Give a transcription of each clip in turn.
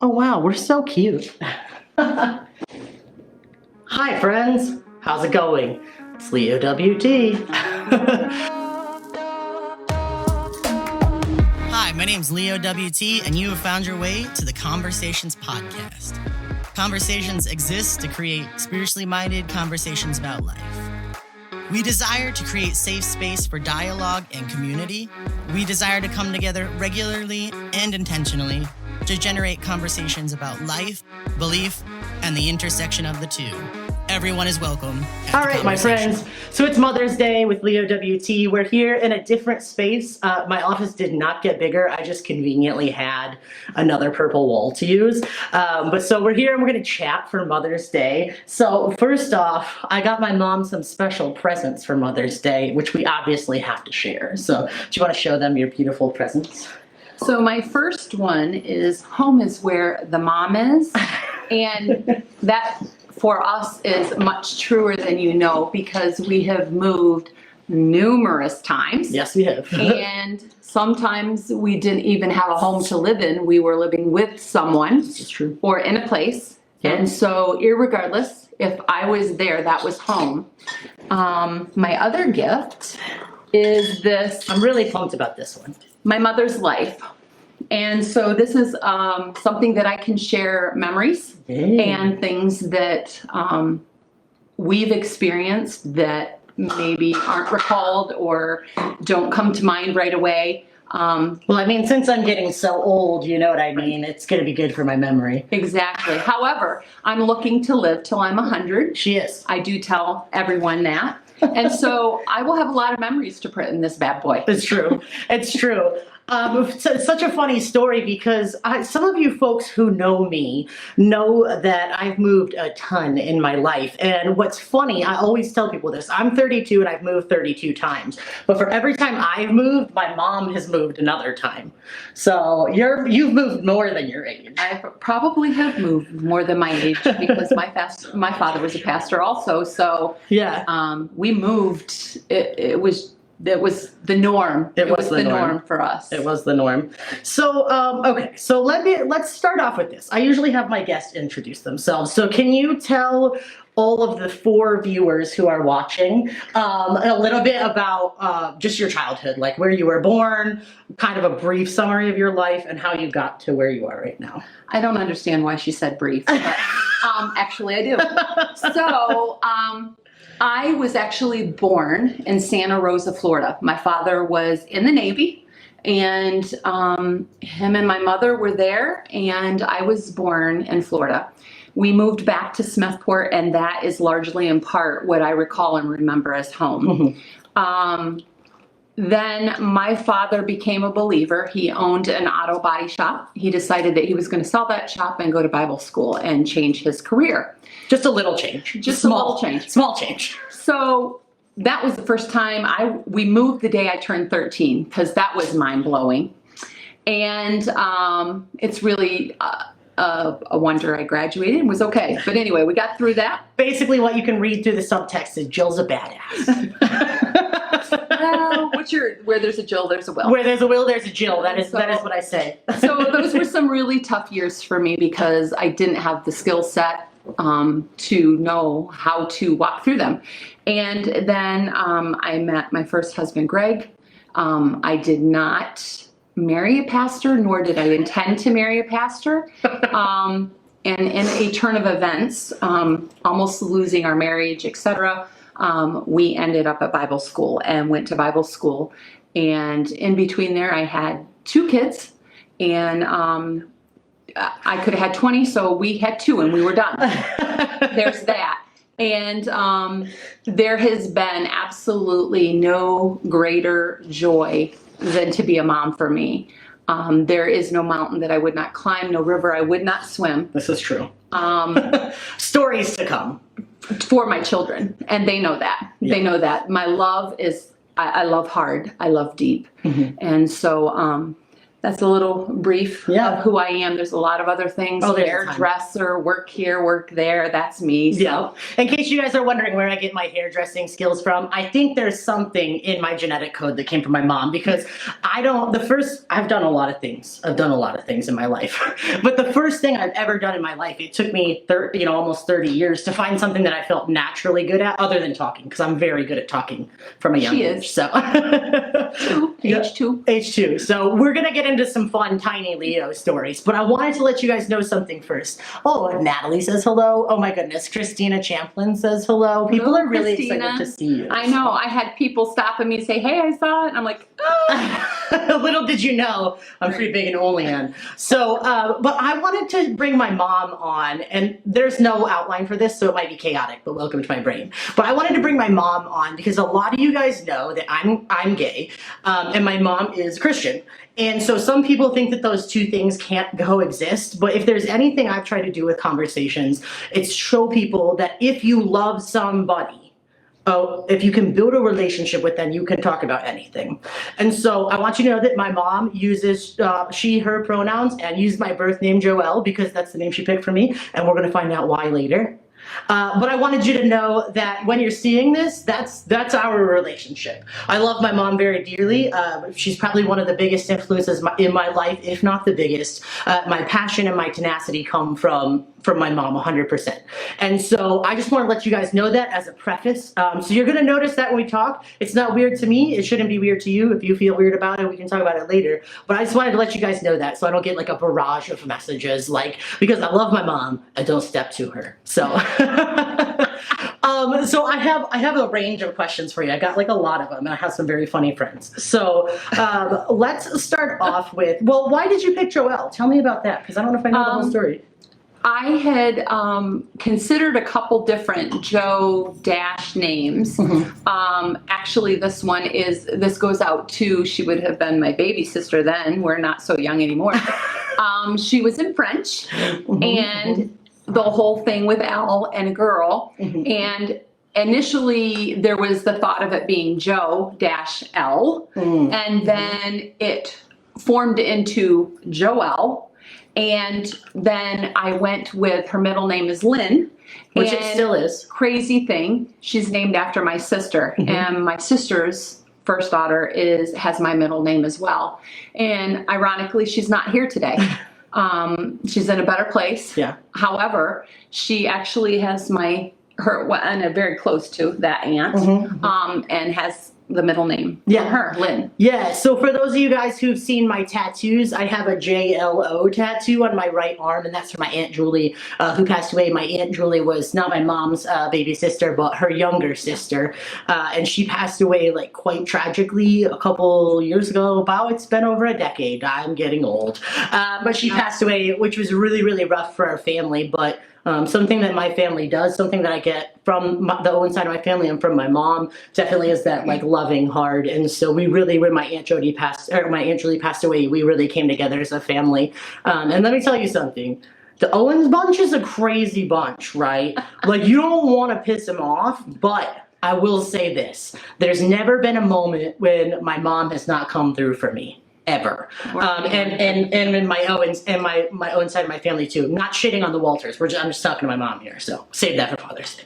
Oh wow, we're so cute. Hi friends, how's it going? It's leowt. Hi, my name's leowt, and you have found your way to the Conversations podcast. Conversations exist to create spiritually minded conversations about life. We desire to create safe space for dialogue and community. We desire to come together regularly and intentionally to generate conversations about life, belief, and the intersection of the two. Everyone is welcome. All right, my friends. So it's Mother's Day with leowt. We're here in a different space. My office did not get bigger. I just conveniently had another purple wall to use. But so we're here and we're going to chat for Mother's Day. So first off, I got my mom some special presents for Mother's Day, which we obviously have to share. So do you want to show them your beautiful presents? So my first one is home is where the mom is. And that for us is much truer than you know, because we have moved numerous times. Yes, we have. And sometimes we didn't even have a home to live in. We were living with someone. This is true. Or in a place. Yeah. And so irregardless, if I was there, that was home. My other gift is this. I'm really pumped about this one. My mother's life. And so this is something that I can share memories and things that we've experienced that maybe aren't recalled or don't come to mind right away. Well, I mean, since I'm getting so old, you know what I mean? It's going to be good for my memory. Exactly. However, I'm looking to live till I'm 100. She is. I do tell everyone that. And so I will have a lot of memories to put in this bad boy. It's true. It's true. It's such a funny story because some of you folks who know me know that I've moved a ton in my life. And what's funny, I always tell people this, I'm 32 and I've moved 32 times. But for every time I've moved, my mom has moved another time. So you've moved more than your age. I probably have moved more than my age because my father was a pastor also. So yeah, we moved. It was the norm. It was the norm for us. It was the norm. So, okay. So let's start off with this. I usually have my guests introduce themselves. So can you tell all of the 4 viewers who are watching a little bit about just your childhood, like where you were born, kind of a brief summary of your life, and how you got to where you are right now? I don't understand why she said brief, but actually I do. So, I was actually born in Santa Rosa, Florida. My father was in the Navy, and him and my mother were there, and I was born in Florida. We moved back to Smethport, and that is largely in part what I recall and remember as home. Mm-hmm. Then my father became a believer. He owned an auto body shop. He decided that he was going to sell that shop and go to Bible school and change his career. Just a little change. Just a little change. Small change. So that was the first time we moved the day I turned 13, because that was mind-blowing. And it's really a wonder I graduated and was okay. But anyway, we got through that. Basically, what you can read through the subtext is Jill's a badass. Well, where there's a Jill, there's a Will. Where there's a Will, there's a Jill. That is what I say. So those were some really tough years for me because I didn't have the skill set to know how to walk through them. And then I met my first husband, Greg. I did not marry a pastor, nor did I intend to marry a pastor. And in a turn of events, almost losing our marriage, etc., we ended up at Bible school and went to Bible school. And in between there, I had 2 kids, and I could have had 20, so we had 2 and we were done. There's that. And there has been absolutely no greater joy than to be a mom for me. There is no mountain that I would not climb, no river I would not swim. This is true. Stories to come. For my children, and they know that. Yeah. They know that. My love is, I love hard, I love deep. Mm-hmm. And so That's a little brief of who I am. There's a lot of other things. Oh, hairdresser, work here, work there. That's me. So. Yeah. In case you guys are wondering where I get my hairdressing skills from, I think there's something in my genetic code that came from my mom, because I've done a lot of things. I've done a lot of things in my life. But the first thing I've ever done in my life, it took me almost 30 years to find something that I felt naturally good at, other than talking, because I'm very good at talking from a young age. So H2. So we're going to get into some fun tiny Leo stories, but I wanted to let you guys know something first. Oh, Natalie says hello. Oh my goodness, Christina Champlin says hello. People are really excited to see you. I know. I had people stop at me and say, "Hey, I saw it." And I'm like, oh. Little did you know, I'm pretty big and only in. So, but I wanted to bring my mom on, and there's no outline for this, so it might be chaotic, but welcome to my brain. But I wanted to bring my mom on because a lot of you guys know that I'm gay, and my mom is Christian. And so some people think that those two things can't coexist, but if there's anything I've tried to do with conversations, it's show people that if you love somebody, if you can build a relationship with them, you can talk about anything. And so I want you to know that my mom uses she, her pronouns, and used my birth name Joelle because that's the name she picked for me, and we're going to find out why later. But I wanted you to know that when you're seeing this, that's our relationship. I love my mom very dearly. She's probably one of the biggest influences in my life, if not the biggest. My passion and my tenacity come from my mom 100%. And so I just want to let you guys know that as a preface. So you're going to notice that when we talk, it's not weird to me. It shouldn't be weird to you. If you feel weird about it, we can talk about it later. But I just wanted to let you guys know that so I don't get like a barrage of messages, because I love my mom, I don't step to her. So so I have a range of questions for you. I got like a lot of them, and I have some very funny friends. So let's start off with, well, why did you pick Joelle? Tell me about that, because I don't know if I know the whole story. I had considered a couple different Joe dash names. Actually, this goes out to, she would have been my baby sister then. We're not so young anymore. She was in French, and the whole thing with Al and a girl. And initially there was the thought of it being Joe dash L, and then it formed into Joelle. And then I went with, her middle name is Lynn. Which it still is. Crazy thing, she's named after my sister. And my sister's first daughter has my middle name as well. And ironically, she's not here today. She's in a better place. Yeah. However, she actually has and very close to that aunt, and has the middle name. Her, Lynn. Yeah, so for those of you guys who've seen my tattoos, I have a JLO tattoo on my right arm, and that's for my Aunt Julie, who passed away. My Aunt Julie was not my mom's baby sister, but her younger sister, and she passed away like quite tragically a couple years ago. Wow, it's been over a decade. I'm getting old. But she passed away, which was really, really rough for our family, but something that my family does, something that I get from the Owen side of my family and from my mom, definitely is that like loving heart. And so we really, when my Aunt Julie passed away, we really came together as a family. And let me tell you something. The Owens bunch is a crazy bunch, right? Like, you don't want to piss them off, but I will say this. There's never been a moment when my mom has not come through for me. Ever. And in my Owens and my own side of my family too. Not shitting on the Walters. I'm just talking to my mom here, so save that for Father's Day.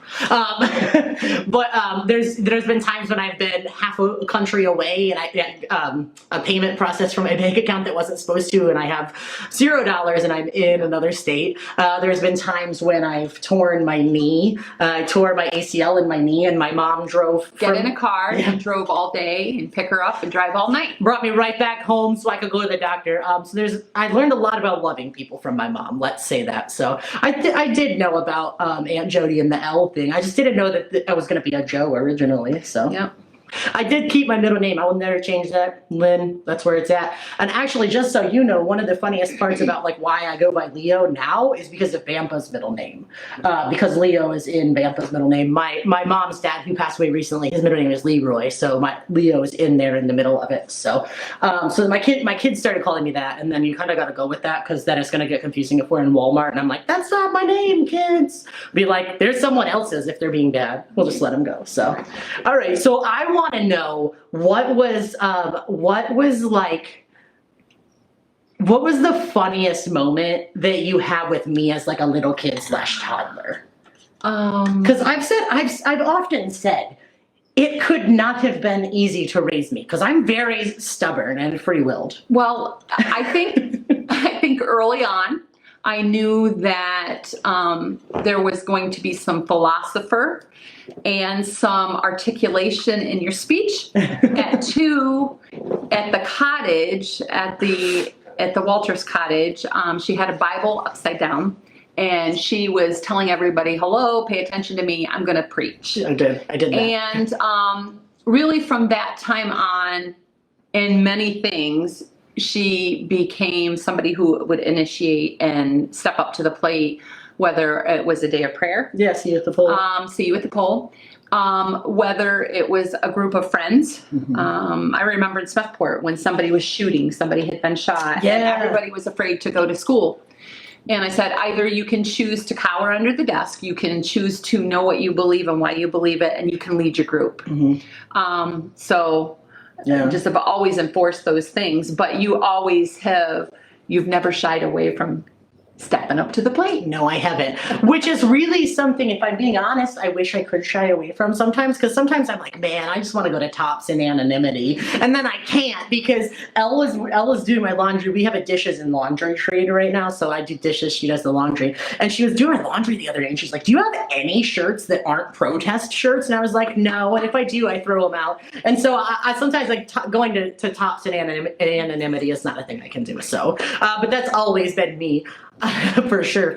But there's been times when I've been half a country away and I get a payment process from my bank account that wasn't supposed to, and I have $0 and I'm in another state. There's been times when I've torn my knee. I tore my ACL in my knee, and my mom drove. Get in a car and drove all day and pick her up and drive all night. Brought me right back home so I could go to the doctor. I learned a lot about loving people from my mom. Let's say that. So I did know about Aunt Jody and the L thing. I just didn't know that I was going to be a Joe originally. So yeah. I did keep my middle name. I will never change that. Lynn, that's where it's at. And actually, just so you know, one of the funniest parts about like why I go by Leo now is because of Vampa's middle name. Because Leo is in Vampa's middle name. My mom's dad, who passed away recently, his middle name is Leroy, so my Leo is in there in the middle of it. So so my kids started calling me that, and then you kind of got to go with that, because then it's going to get confusing if we're in Walmart and I'm like, that's not my name, kids. Be like, there's someone else's if they're being bad. We'll just let them go. So all right, so I want to know what was like What was the funniest moment that you had with me as like a little kid slash toddler? Because I've often said it could not have been easy to raise me because I'm very stubborn and free-willed. Well, I think early on, I knew that there was going to be some philosopher and some articulation in your speech. At the cottage, at the Walters cottage, she had a Bible upside down, and she was telling everybody, "Hello, pay attention to me. I'm going to preach." I did that. And really, from that time on, in many things, she became somebody who would initiate and step up to the plate, whether it was a day of prayer. Yeah, see you at the poll. See you at the poll. Whether it was a group of friends. I remember in Smethport when somebody was shooting, somebody had been shot, and everybody was afraid to go to school. And I said, either you can choose to cower under the desk, you can choose to know what you believe and why you believe it, and you can lead your group. Just have always enforced those things, but you've never shied away from stepping up to the plate. No, I haven't. Which is really something, if I'm being honest, I wish I could shy away from sometimes, because sometimes I'm like, man, I just want to go to Tops in anonymity. And then I can't because Elle is doing my laundry. We have a dishes and laundry trade right now. So I do dishes, she does the laundry. And she was doing my laundry the other day and she's like, do you have any shirts that aren't protest shirts? And I was like, no. And if I do, I throw them out. And so I sometimes like going to Tops in anonymity is not a thing I can do. So, but that's always been me. For sure.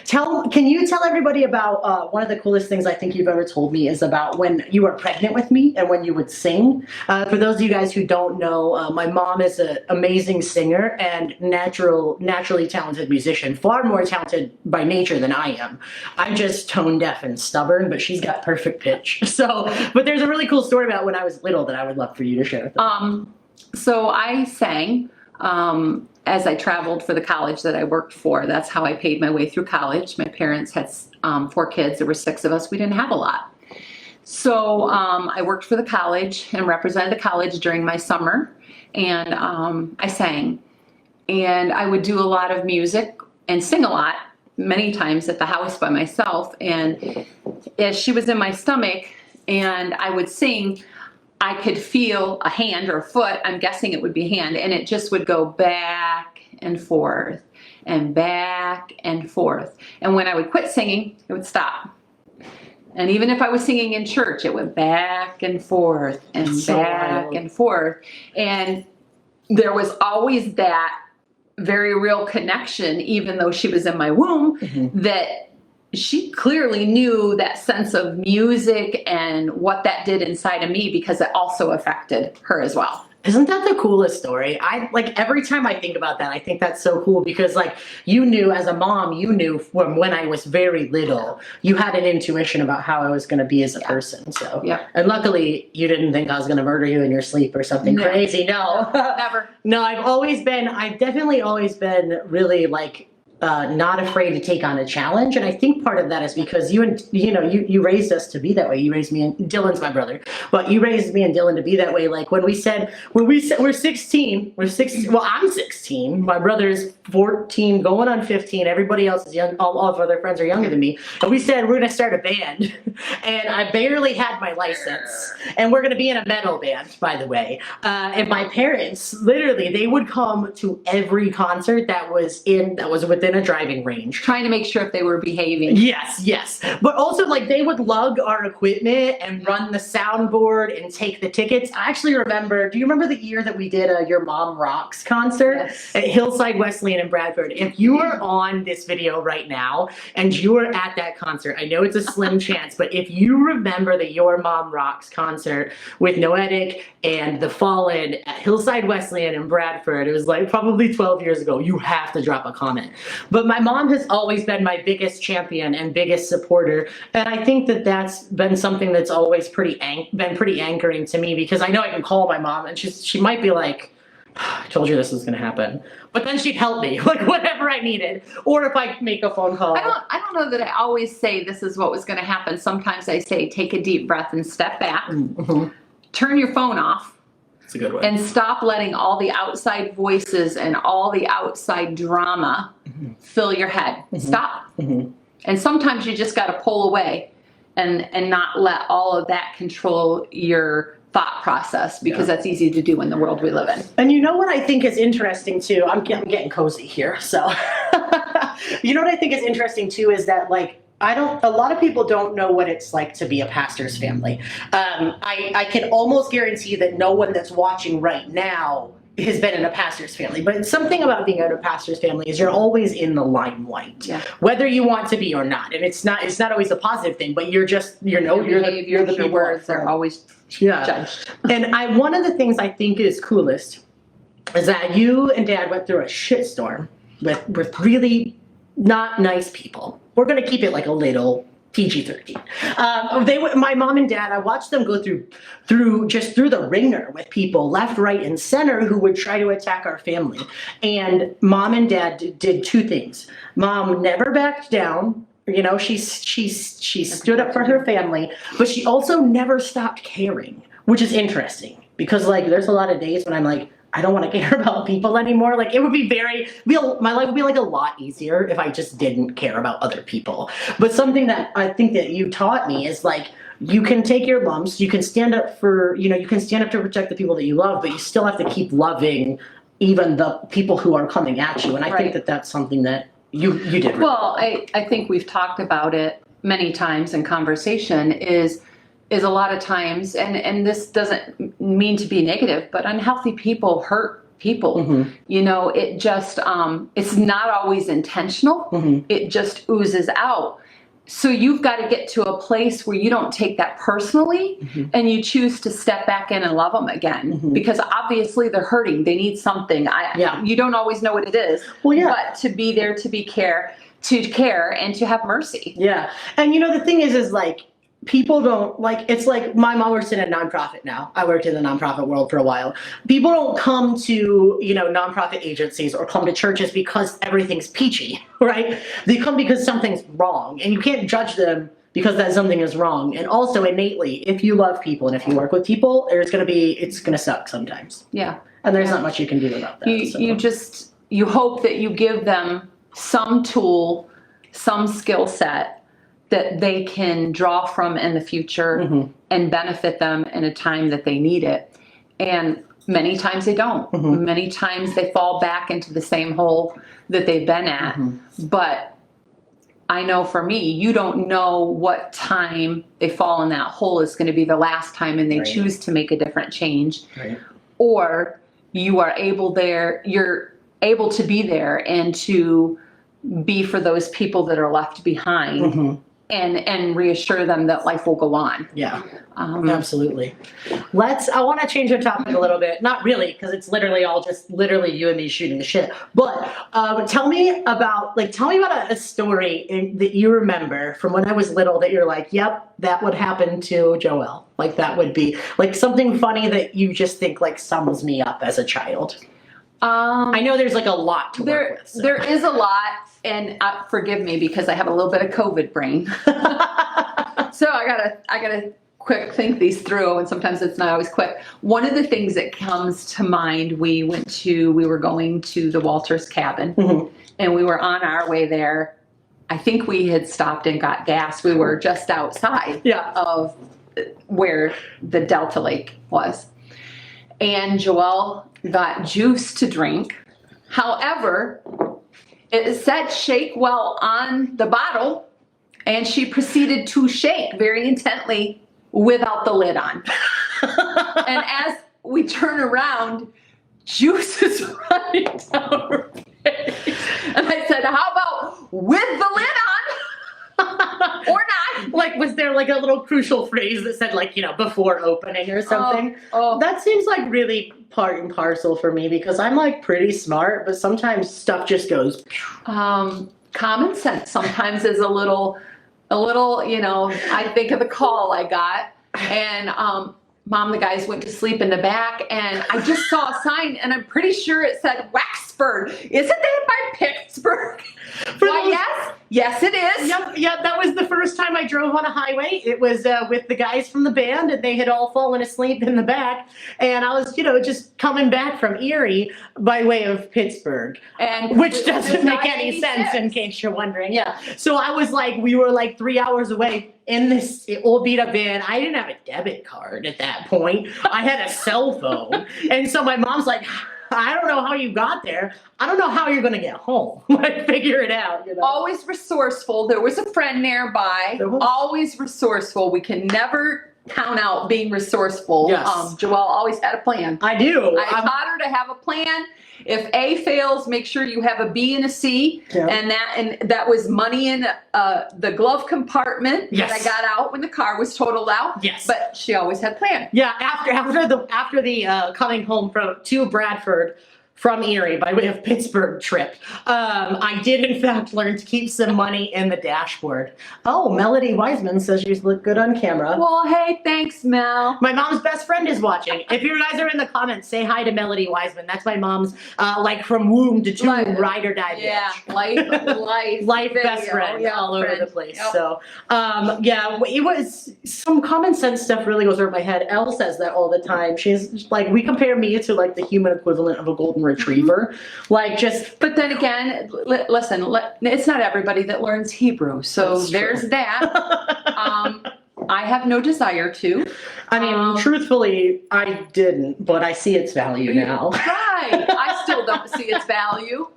Can you tell everybody about one of the coolest things I think you've ever told me is about when you were pregnant with me and when you would sing. For those of you guys who don't know, my mom is an amazing singer and naturally talented musician, far more talented by nature than I am. I'm just tone deaf and stubborn, but she's got perfect pitch. But there's a really cool story about when I was little that I would love for you to share. So I sang. As I traveled for the college that I worked for. That's how I paid my way through college. My parents had 4 kids. There were 6 of us. We didn't have a lot. So I worked for the college and represented the college during my summer. And I sang. And I would do a lot of music and sing a lot, many times at the house by myself. And as she was in my stomach and I would sing, I could feel a hand or a foot, I'm guessing it would be a hand, and it just would go back and forth and back and forth. And when I would quit singing, it would stop. And even if I was singing in church, it went back and forth and back and forth. And there was always that very real connection, even though she was in my womb, that she clearly knew that sense of music and what that did inside of me because it also affected her as well. Isn't that the coolest story? Every time I think about that, I think that's so cool because you knew as a mom, you knew from when I was very little, you had an intuition about how I was going to be as a person. So, and luckily you didn't think I was going to murder you in your sleep or something crazy. No, never. No, I've definitely always been really not afraid to take on a challenge, and I think part of that is because you raised us to be that way. You raised me, and Dylan's my brother, but you raised me and Dylan to be that way. Like when we said we're 16, well, I'm 16, my brother's 14, going on 15. Everybody else is young. All of our other friends are younger than me, and we said we're gonna start a band, and I barely had my license, and we're gonna be in a metal band, by the way. And my parents, literally, they would come to every concert that was within a driving range, trying to make sure if they were behaving. Yes, but also they would lug our equipment and run the soundboard and take the tickets. I actually remember. Do you remember the year that we did a Your Mom Rocks concert at Hillside Wesleyan in Bradford? If you are on this video right now and you were at that concert, I know it's a slim chance, but if you remember the Your Mom Rocks concert with Noetic and The Fallen at Hillside Wesleyan in Bradford, it was probably 12 years ago. You have to drop a comment. But my mom has always been my biggest champion and biggest supporter. And I think that that's been something that's always been pretty anchoring to me because I know I can call my mom and she might be like, I told you this was going to happen. But then she'd help me, whatever I needed. Or if I make a phone call. I don't know that I always say this is what was going to happen. Sometimes I say, take a deep breath and step back. Turn your phone off. It's a good one. And stop letting all the outside voices and all the outside drama fill your head. Stop. And sometimes you just got to pull away and not let all of that control your thought process, because that's easy to do in the world we live in. And you know what I think is interesting too? I'm getting cozy here. So you know what I think is interesting too is that, like, a lot of people don't know what it's like to be a pastor's family. I can almost guarantee that no one that's watching right now has been in a pastor's family. But something about being in a pastor's family is you're always in the limelight, whether you want to be or not. And it's not always a positive thing, but you're just, you're the words are always judged. And one of the things I think is coolest is that you and Dad went through a shitstorm with really not nice people. We're going to keep it like a little PG-13. My mom and Dad, I watched them go through the ringer with people left, right, and center who would try to attack our family. And Mom and Dad did two things. Mom never backed down. You know, she stood up for her family, but she also never stopped caring, which is interesting because, like, there's a lot of days when I'm like, I don't want to care about people anymore. Like, it would be my life would be like a lot easier if I just didn't care about other people. But something that I think that you taught me is, like, you can take your lumps, you can stand up to protect the people that you love, but you still have to keep loving even the people who are coming at you. And I think that that's something that you did. Really well, I think we've talked about it many times in conversation is a lot of times, and this doesn't mean to be negative, but unhealthy people hurt people. You know, it just, it's not always intentional. It just oozes out. So you've got to get to a place where you don't take that personally and you choose to step back in and love them again, because obviously they're hurting. They need something. You don't always know what it is, but to be there, to care and to have mercy. Yeah. And you know, the thing is like, people don't, like, it's like my mom works in a nonprofit now. I worked in the nonprofit world for a while. People don't come to, nonprofit agencies or come to churches because everything's peachy, right? They come because something's wrong, and you can't judge them because that something is wrong. And also innately, if you love people and if you work with people, it's going to suck sometimes. Yeah. And there's not much you can do about that. You hope that you give them some tool, some skill set that they can draw from in the future and benefit them in a time that they need it. And many times they don't. Many times they fall back into the same hole that they've been at. But I know for me, you don't know what time they fall in that hole is going to be the last time and they choose to make a different change. Or you're able to be there and to be for those people that are left behind. And reassure them that life will go on. Yeah, absolutely. I want to change the topic a little bit. Not really, because it's literally you and me shooting the shit. But tell me about a story that you remember from when I was little that you're like, yep, that would happen to Joelle. Like, that would be like something funny that you just think like sums me up as a child. I know there's like a lot to work with. So. There is a lot, and forgive me because I have a little bit of COVID brain. So I gotta quick think these through, and sometimes it's not always quick. One of the things that comes to mind, we were going to the Walters cabin, and we were on our way there. I think we had stopped and got gas. We were just outside of where the Delta Lake was. And Joelle got juice to drink. However, it said shake well on the bottle, and she proceeded to shake very intently without the lid on. And as we turn around, juice is running down her face. And I said, how about with the lid on? Or not. Like, was there like a little crucial phrase that said, like, before opening or something? That seems like really part and parcel for me, because I'm like pretty smart, but sometimes stuff just goes. Common sense sometimes is a little, I think of the call I got, and Mom, the guys went to sleep in the back, and I just saw a sign, and I'm pretty sure it said Wexford. Isn't that by Pittsburgh? Why, yes, Yes, it is. Yep, that was the first time I drove on a highway. It was with the guys from the band, and they had all fallen asleep in the back. And I was, just coming back from Erie by way of Pittsburgh, And which doesn't make any sense in case you're wondering. Yeah. So I was like, we were like 3 hours away in this old beat up van. I didn't have a debit card at that point. I had a cell phone. And so my mom's like, I don't know how you got there. I don't know how you're going to get home. Like, figure it out. Always resourceful. There was a friend nearby. Always resourceful. We can never count out being resourceful. Yes. Joelle always had a plan. I do. I taught her to have a plan. If A fails, make sure you have a B and a C. Yeah. And that was money in the glove compartment that I got out when the car was totaled out. Yes. But she always had a plan. Yeah, after the coming home to Bradford from Erie by way of Pittsburgh trip, I did in fact learn to keep some money in the dashboard. Oh, Melody Wiseman says you look good on camera. Well, hey, thanks, Mel. My mom's best friend is watching. If you guys are in the comments, say hi to Melody Wiseman. That's my mom's, from womb to tomb, ride or die bitch. Yeah, life best friend all over the place. Yep. So, it was some common sense stuff really goes over my head. Elle says that all the time. She's like, we compare me to like the human equivalent of a golden retriever. But then again, listen, it's not everybody that learns Hebrew. So there's that. I have no desire to. I mean, truthfully, I didn't, but I see its value now. Right. I still don't see its value.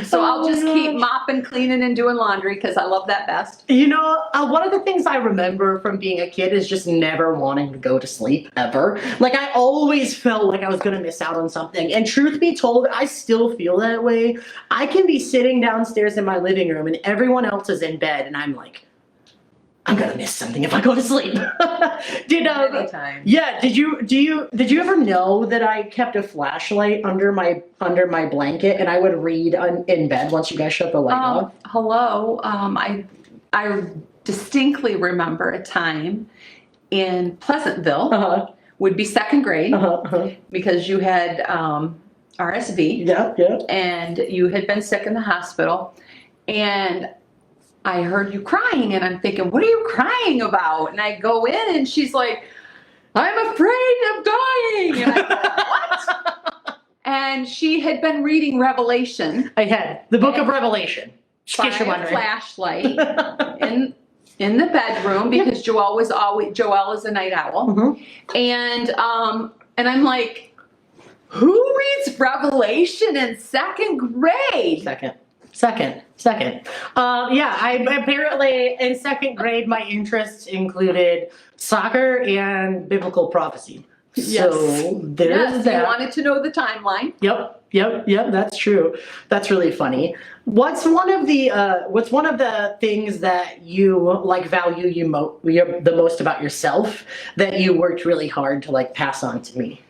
So I'll just keep mopping, cleaning, and doing laundry because I love that best. One of the things I remember from being a kid is just never wanting to go to sleep, ever. Like, I always felt like I was going to miss out on something. And truth be told, I still feel that way. I can be sitting downstairs in my living room and everyone else is in bed and I'm like, I'm gonna miss something if I go to sleep. Did you ever know that I kept a flashlight under my blanket and I would read in bed once you guys shut the light off? Hello. I distinctly remember a time in Pleasantville, would be second grade, because you had RSV. Yeah. And you had been sick in the hospital, and I heard you crying, and I'm thinking, what are you crying about? And I go in, and she's like, I'm afraid of dying. And I go, what? And she had been reading Revelation. I had the book of Revelation. By a flashlight in the bedroom because Joelle is a night owl. And I'm like, who reads Revelation in second grade? Second. I apparently in second grade my interests included soccer and biblical prophecy. Yes. So there's that. You wanted to know the timeline. Yep. That's true. That's really funny. What's one of the things that you value the most about yourself that you worked really hard to pass on to me?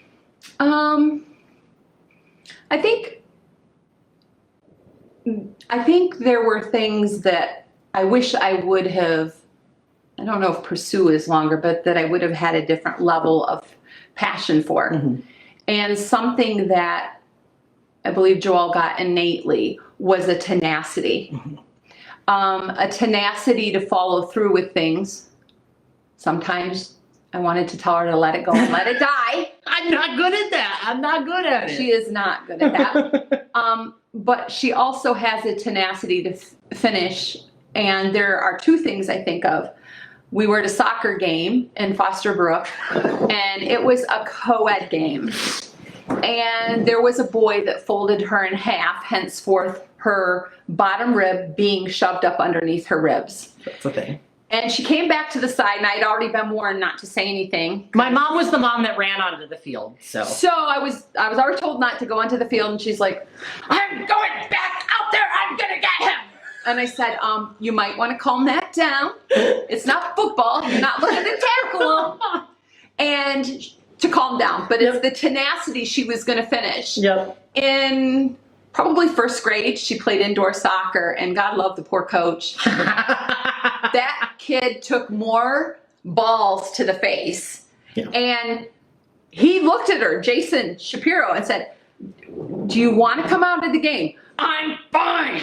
I think there were things that I wish I would have, I don't know if pursue is longer, but that I would have had a different level of passion for. And something that I believe Joelle got innately was a tenacity. A tenacity to follow through with things. Sometimes I wanted to tell her to let it go and let it die. I'm not good at that. I'm not good at it. She is not good at that. But she also has a tenacity to finish. And there are two things I think of. We were at a soccer game in Foster Brook, and it was a co-ed game. And there was a boy that folded her in half, henceforth her bottom rib being shoved up underneath her ribs. That's the thing. And she came back to the side, and I'd already been warned not to say anything. My mom was the mom that ran onto the field, so I was already told not to go onto the field, and she's like, I'm going back out there, I'm gonna get him. And I said, you might want to calm that down. It's not football, you're not looking to tackle him. And to calm down, but it's the tenacity she was gonna finish. In probably first grade, she played indoor soccer, and God love the poor coach. That kid took more balls to the face. And he looked at her, Jason Shapiro, and said, do you want to come out of the game? I'm fine.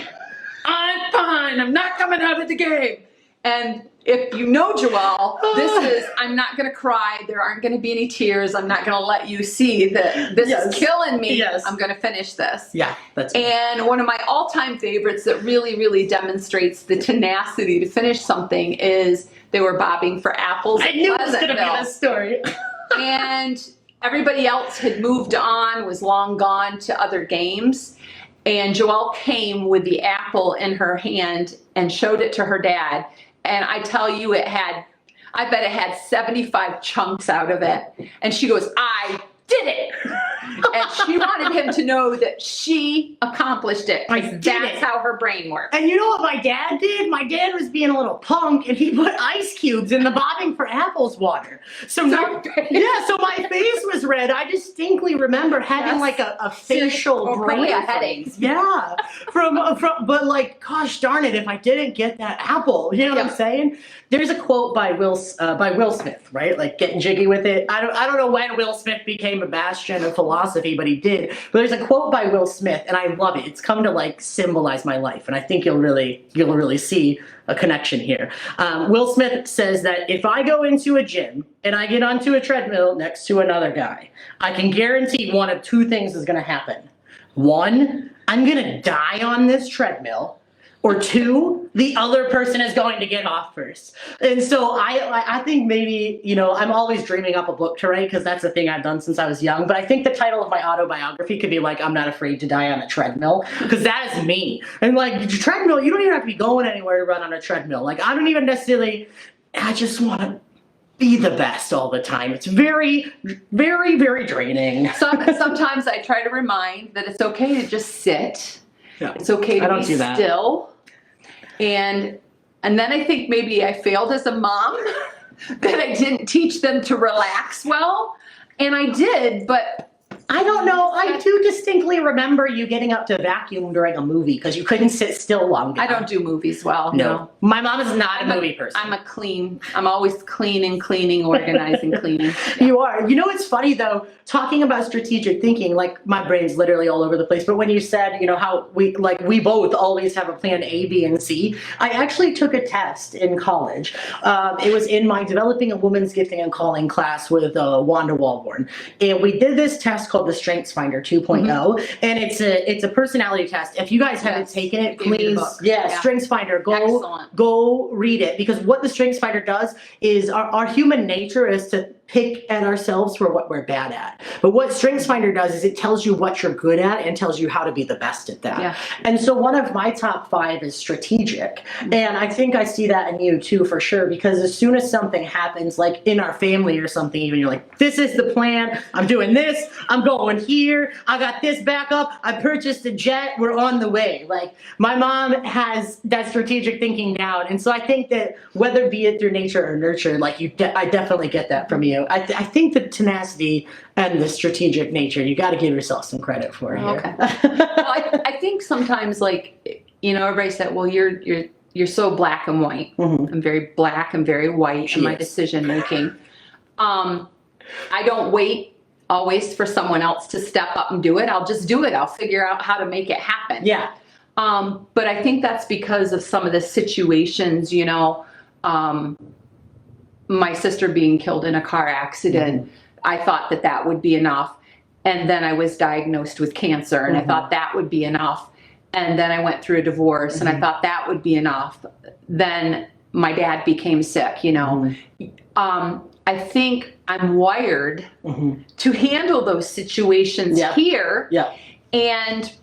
I'm fine. I'm not coming out of the game. And if you know Joelle, this is, I'm not going to cry. There aren't going to be any tears. I'm not going to let you see that this is killing me. Yes. I'm going to finish this. Yeah, that's And one of my all-time favorites that really, really demonstrates the tenacity to finish something is they were bobbing for apples. I knew it was going to be this story. And everybody else had moved on, was long gone to other games. And Joelle came with the apple in her hand and showed it to her dad. And I tell you, I bet it had 75 chunks out of it. And she goes, I did it. And she wanted him to know that she accomplished it. That's how her brain works. And you know what my dad did? My dad was being a little punk, and he put ice cubes in the bobbing for apples water. So my face was red. I distinctly remember having like a facial brain a headache. Yeah, but like, gosh darn it, if I didn't get that apple, you know what I'm saying? There's a quote by Will Smith, right? Like getting jiggy with it. I don't know when Will Smith became a bastion of philosophy, but he did. But there's a quote by Will Smith, and I love it. It's come to like symbolize my life, and I think you'll really see a connection here. Will Smith says that if I go into a gym and I get onto a treadmill next to another guy, I can guarantee one of two things is going to happen. One, I'm going to die on this treadmill. Or two, the other person is going to get off first. And so I think maybe, I'm always dreaming up a book to write because that's the thing I've done since I was young. But I think the title of my autobiography could be like, I'm not afraid to die on a treadmill, because that is me. And like, treadmill, you don't even have to be going anywhere to run on a treadmill. Like, I don't even necessarily, I just want to be the best all the time. It's very, very, very draining. Sometimes I try to remind that it's okay to just sit. Yeah. It's okay to be that. still. And then I think maybe I failed as a mom, that I didn't teach them to relax well. And I did, but I don't know. I do distinctly remember you getting up to vacuum during a movie because you couldn't sit still long enough. I don't do movies well. No. My mom is not a movie person. I'm always cleaning, organizing, cleaning. Yeah. You are. You know, it's funny though, talking about strategic thinking, like my brain's literally all over the place. But when you said, how we both always have a plan A, B, and C, I actually took a test in college. It was in my Developing a Woman's Gifting and Calling class with Wanda Walborn. And we did this test called the Strengths Finder 2.0, and it's a personality test. If you guys haven't taken it, please, Strengths Finder, go read it, because what the Strengths Finder does is our human nature is to pick at ourselves for what we're bad at. But what Strengths Finder does is it tells you what you're good at and tells you how to be the best at that. Yeah. And so one of my top 5 is strategic. And I think I see that in you too, for sure, because as soon as something happens, like in our family or something, even you're like, this is the plan. I'm doing this. I'm going here. I got this backup. I purchased a jet. We're on the way. Like, my mom has that strategic thinking down. And so I think that whether be it through nature or nurture, like I definitely get that from you. I think the tenacity and the strategic nature, you got to give yourself some credit for it. Okay. Well, I think sometimes, like, everybody said, well, you're so black and white. Mm-hmm. I'm very black and very white in my decision making. I don't wait always for someone else to step up and do it. I'll just do it. I'll figure out how to make it happen. Yeah. But I think that's because of some of the situations, my sister being killed in a car accident. Mm-hmm. I thought that would be enough. And then I was diagnosed with cancer, and I thought that would be enough. And then I went through a divorce, and I thought that would be enough. Then my dad became sick, I think I'm wired to handle those situations here and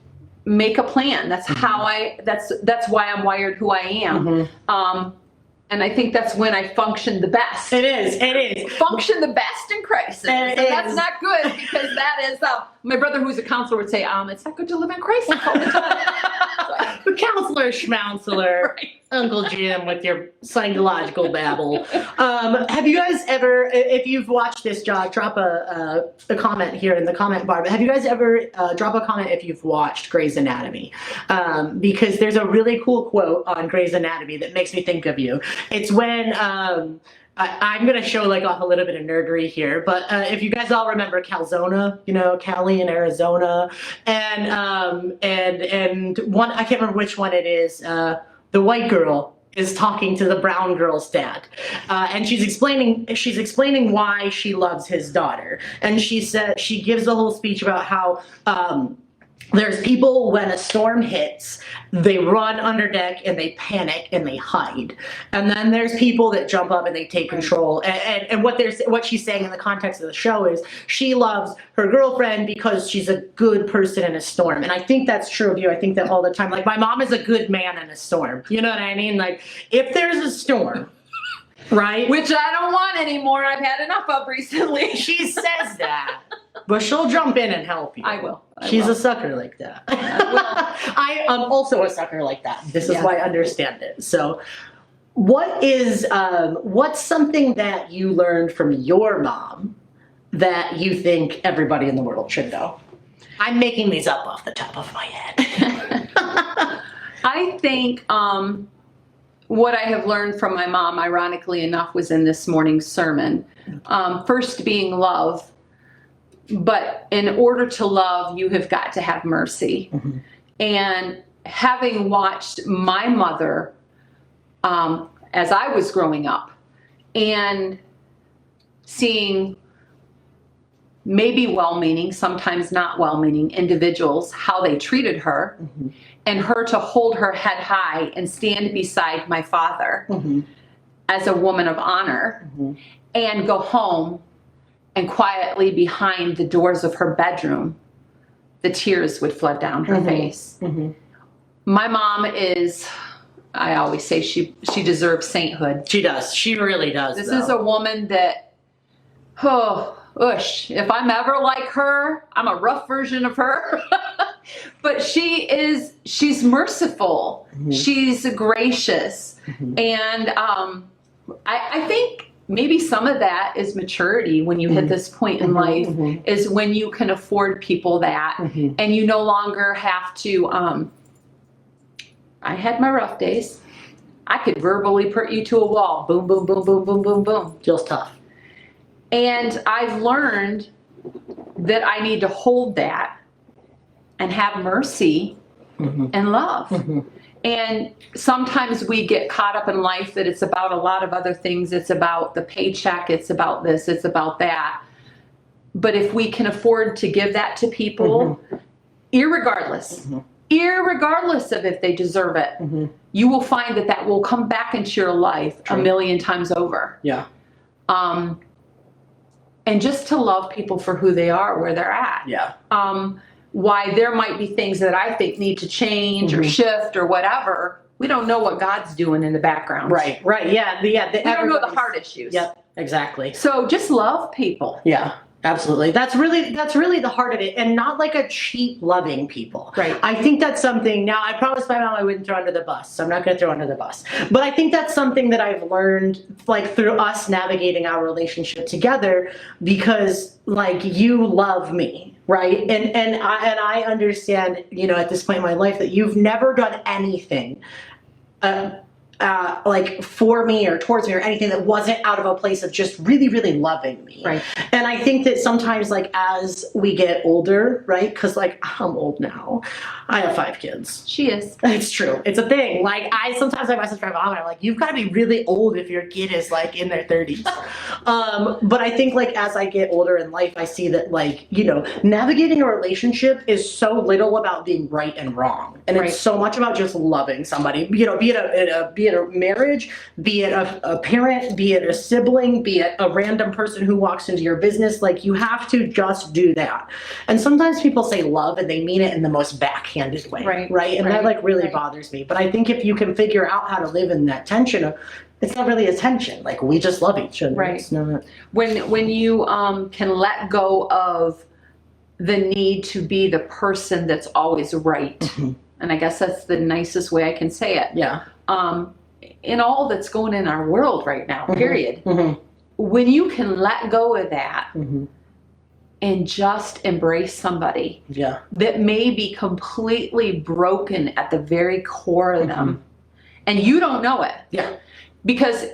make a plan. That's how that's why I'm wired who I am. And I think that's when I function the best. It is. Function the best in crisis. That's not good, because that is, my brother who's a counselor would say, it's not good to live in crisis all the time. The counselor schmounselor, right. Uncle Jim with your psychological babble. Have you guys ever, if you've watched this, drop a comment here in the comment bar, but have you guys ever, drop a comment if you've watched Grey's Anatomy? Because there's a really cool quote on Grey's Anatomy that makes me think of you. It's when I'm going to show like off a little bit of nerdery here, but if you guys all remember Calzona, you know, Cali in Arizona, and one, I can't remember which one it is, the white girl is talking to the brown girl's dad, and she's explaining why she loves his daughter, and she gives a whole speech about how there's people, when a storm hits, they run under deck and they panic and they hide. And then there's people that jump up and they take control. And what she's saying in the context of the show is she loves her girlfriend because she's a good person in a storm. And I think that's true of you. I think that all the time. Like, my mom is a good man in a storm. You know what I mean? Like, if there's a storm, right? Which I don't want anymore. I've had enough of recently. She says that, but she'll jump in and help you. I will. She's a sucker like that. I am also a sucker like that. This is why I understand it. So what's something that you learned from your mom that you think everybody in the world should know? I'm making these up off the top of my head. I think what I have learned from my mom, ironically enough, was in this morning's sermon. First being love. But in order to love, you have got to have mercy. Mm-hmm. And having watched my mother as I was growing up and seeing maybe well-meaning, sometimes not well-meaning individuals, how they treated her, mm-hmm. and her to hold her head high and stand beside my father, mm-hmm. as a woman of honor, mm-hmm. and go home and quietly behind the doors of her bedroom, the tears would flood down her mm-hmm. face. Mm-hmm. My mom is, I always say she deserves sainthood. She does. She really does. This is a woman that, if I'm ever like her, I'm a rough version of her. But she's merciful. Mm-hmm. She's gracious. Mm-hmm. And I think maybe some of that is maturity when you hit this point in life, mm-hmm. is when you can afford people that, mm-hmm. and you no longer have to, I had my rough days. I could verbally put you to a wall. Boom, boom, boom, boom, boom, boom, boom. Feels tough. And I've learned that I need to hold that and have mercy, mm-hmm. and love. Mm-hmm. And sometimes we get caught up in life that it's about a lot of other things. It's about the paycheck. It's about this. It's about that. But if we can afford to give that to people, mm-hmm. irregardless of if they deserve it, mm-hmm. you will find that will come back into your life a million times over. Yeah. And just to love people for who they are, where they're at. Yeah. Why there might be things that I think need to change, mm-hmm. or shift or whatever. We don't know what God's doing in the background. Right. Yeah. We don't know the heart issues. Yep. Exactly. So just love people. Yeah. Absolutely. That's really the heart of it, and not like a cheap loving people. Right. I think that's something. Now, I promised my mom I wouldn't throw under the bus, so I'm not going to throw under the bus. But I think that's something that I've learned, like, through us navigating our relationship together, because, like, you love me, right? And I understand, you know, at this point in my life, that you've never done anything like for me or towards me or anything that wasn't out of a place of just really, really loving me. Right. And I think that sometimes, like, as we get older, right? Because, like, I'm old now. I have 5 kids. She is. It's true. It's a thing. Like, sometimes I message my mom and I'm like, you've got to be really old if your kid is, like, in their 30s. But I think, like, as I get older in life, I see that, like, you know, navigating a relationship is so little about being right and wrong. And it's so much about just loving somebody, you know, be it a marriage, be it a parent, be it a sibling, be it a random person who walks into your business. Like, you have to just do that. And sometimes people say love and they mean it in the most backhanded way. Right. And that, like, really bothers me. But I think if you can figure out how to live in that tension of, it's not really a tension. Like, we just love each other. Right. It's not. When you can let go of the need to be the person that's always right. Mm-hmm. And I guess that's the nicest way I can say it. Yeah. In all that's going in our world right now, period. Mm-hmm. When you can let go of that, mm-hmm. and just embrace somebody, that may be completely broken at the very core of them, and you don't know it. Yeah. Because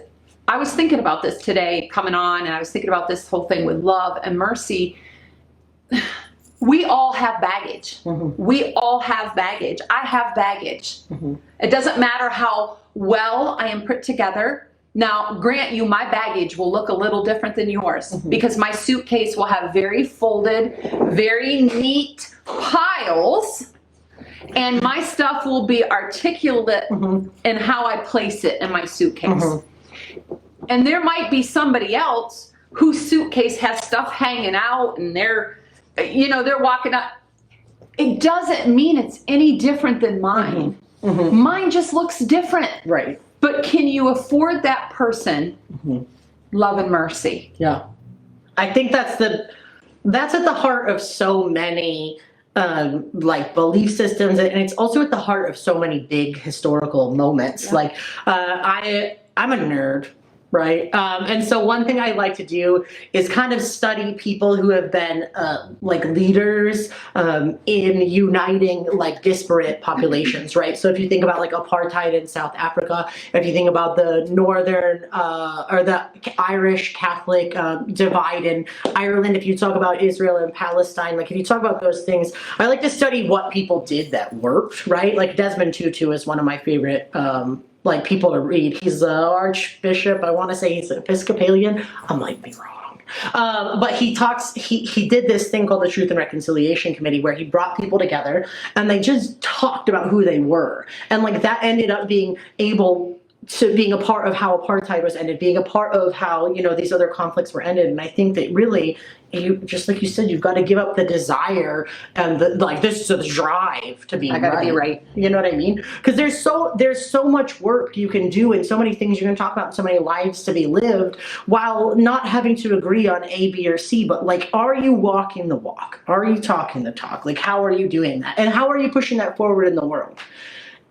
I was thinking about this today coming on, and I was thinking about this whole thing with love and mercy. We all have baggage. We all have baggage. I have baggage. It doesn't matter how well I am put together. Now, grant you, my baggage will look a little different than yours because my suitcase will have very folded, very neat piles, and my stuff will be articulate in how I place it in my suitcase. And there might be somebody else whose suitcase has stuff hanging out and they're walking up. It doesn't mean it's any different than mine. Mine just looks different. Right. But can you afford that person love and mercy? Yeah. I think that's at the heart of so many like belief systems, and it's also at the heart of so many big historical moments. Yeah. Like I'm a nerd. Right. And so one thing I like to do is kind of study people who have been like leaders in uniting like disparate populations. Right. So if you think about like apartheid in South Africa, if you think about the Northern or the Irish Catholic divide in Ireland, if you talk about Israel and Palestine, like if you talk about those things, I like to study what people did that worked. Right. Like Desmond Tutu is one of my favorite like people to read. He's an archbishop. I want to say he's an Episcopalian. I might be wrong. But he did this thing called the Truth and Reconciliation Committee where he brought people together and they just talked about who they were. And like that ended up being a part of how apartheid was ended, being a part of how, these other conflicts were ended. And I think that really, just like you said, you've got to give up the desire and the drive to be right. I gotta be right. You know what I mean? Because there's so much work you can do and so many things you can talk about, so many lives to be lived while not having to agree on A, B, or C. But like, are you walking the walk? Are you talking the talk? Like, how are you doing that? And how are you pushing that forward in the world?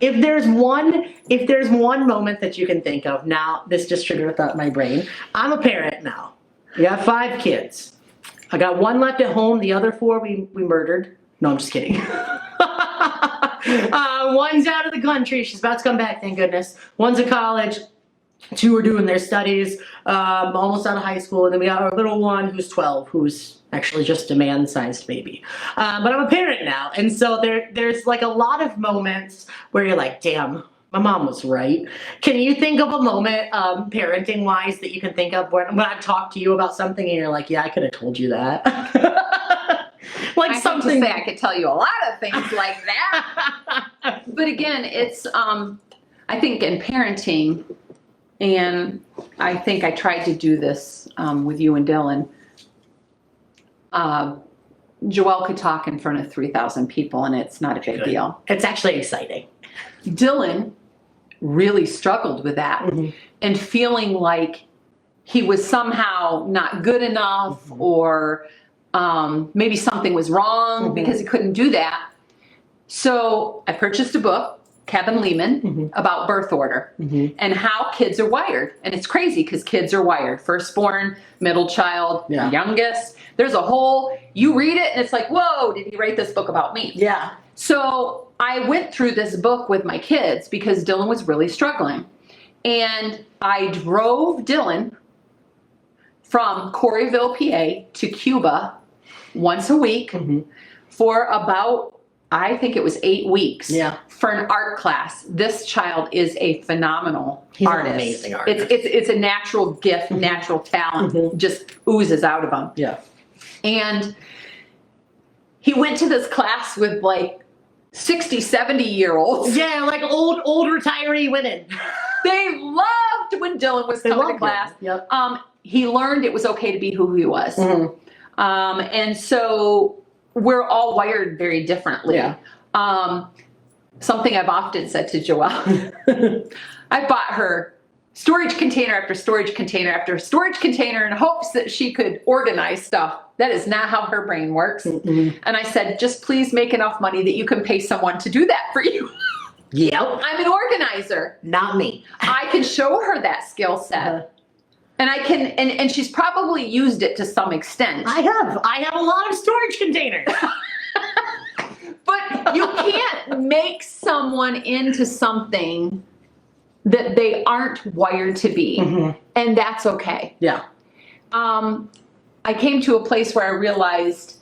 If there's one moment that you can think of, now this just triggered a thought in my brain. I'm a parent now. We have 5 kids. I got 1 left at home. The other 4 we murdered. No, I'm just kidding. One's out of the country. She's about to come back, thank goodness. One's at college. 2 are doing their studies, almost out of high school. And then we got our little one who's 12, who's actually just a man-sized baby. But I'm a parent now. And so there's like a lot of moments where you're like, damn, my mom was right. Can you think of a moment, parenting-wise, that you can think of when I've talked to you about something and you're like, yeah, I could have told you that? Like I something. Have to say, I could tell you a lot of things like that. But again, it's, I think in parenting, and I think I tried to do this with you and Dylan, Joelle could talk in front of 3,000 people and it's not a big deal. It's actually exciting. Dylan really struggled with that and feeling like he was somehow not good enough or maybe something was wrong because he couldn't do that. So I purchased a book, Kevin Lehman, about birth order and how kids are wired. And it's crazy because kids are wired. Firstborn, middle child, youngest. There's a whole, you read it and it's like, whoa, did he write this book about me? Yeah. So I went through this book with my kids because Dylan was really struggling. And I drove Dylan from Corryville, PA to Cuba once a week for about, I think it was 8 weeks for an art class. This child is a phenomenal artist. An amazing artist. It's a natural gift, natural talent, just oozes out of him. Yeah. And he went to this class with like 60, 70-year-olds. Yeah, like old retiree women. They loved when Dylan was coming to class. Yep. He learned it was okay to be who he was. And so we're all wired very differently. Yeah. Something I've often said to Joelle, I bought her storage container after storage container after storage container in hopes that she could organize stuff. That is not how her brain works. And I said, just please make enough money that you can pay someone to do that for you. Yep. I'm an organizer. Not me. I can show her that skill set. And I can, and she's probably used it to some extent. I have a lot of storage containers. But you can't make someone into something that they aren't wired to be. And that's okay. Yeah. I came to a place where I realized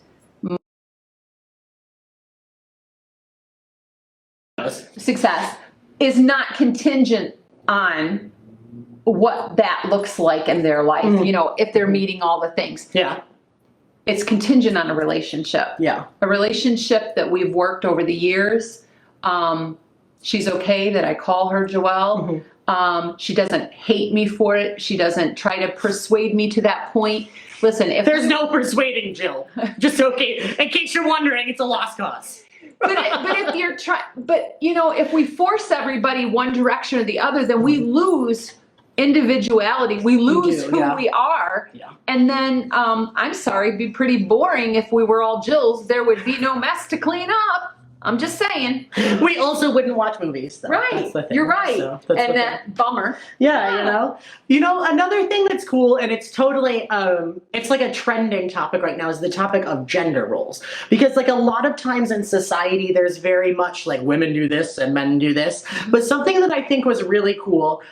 success is not contingent on what that looks like in their life. You know, if they're meeting all the things. Yeah. It's contingent on a relationship. Yeah. A relationship that we've worked over the years. She's okay that I call her Joelle. She doesn't hate me for it. She doesn't try to persuade me to that point. Listen, if there's no persuading Jill, just okay. In case you're wondering, it's a lost cause. but if you're trying, but you know, if we force everybody one direction or the other, then we lose individuality. We lose who we are. Yeah. And then, I'm sorry, it'd be pretty boring if we were all Jills. There would be no mess to clean up. I'm just saying. We also wouldn't watch movies, though. Right. That's You're right. So and that bummer. Yeah, you know, another thing that's cool, and it's totally, it's like a trending topic right now, is the topic of gender roles. Because like a lot of times in society, there's very much like women do this and men do this. But something that I think was really cool,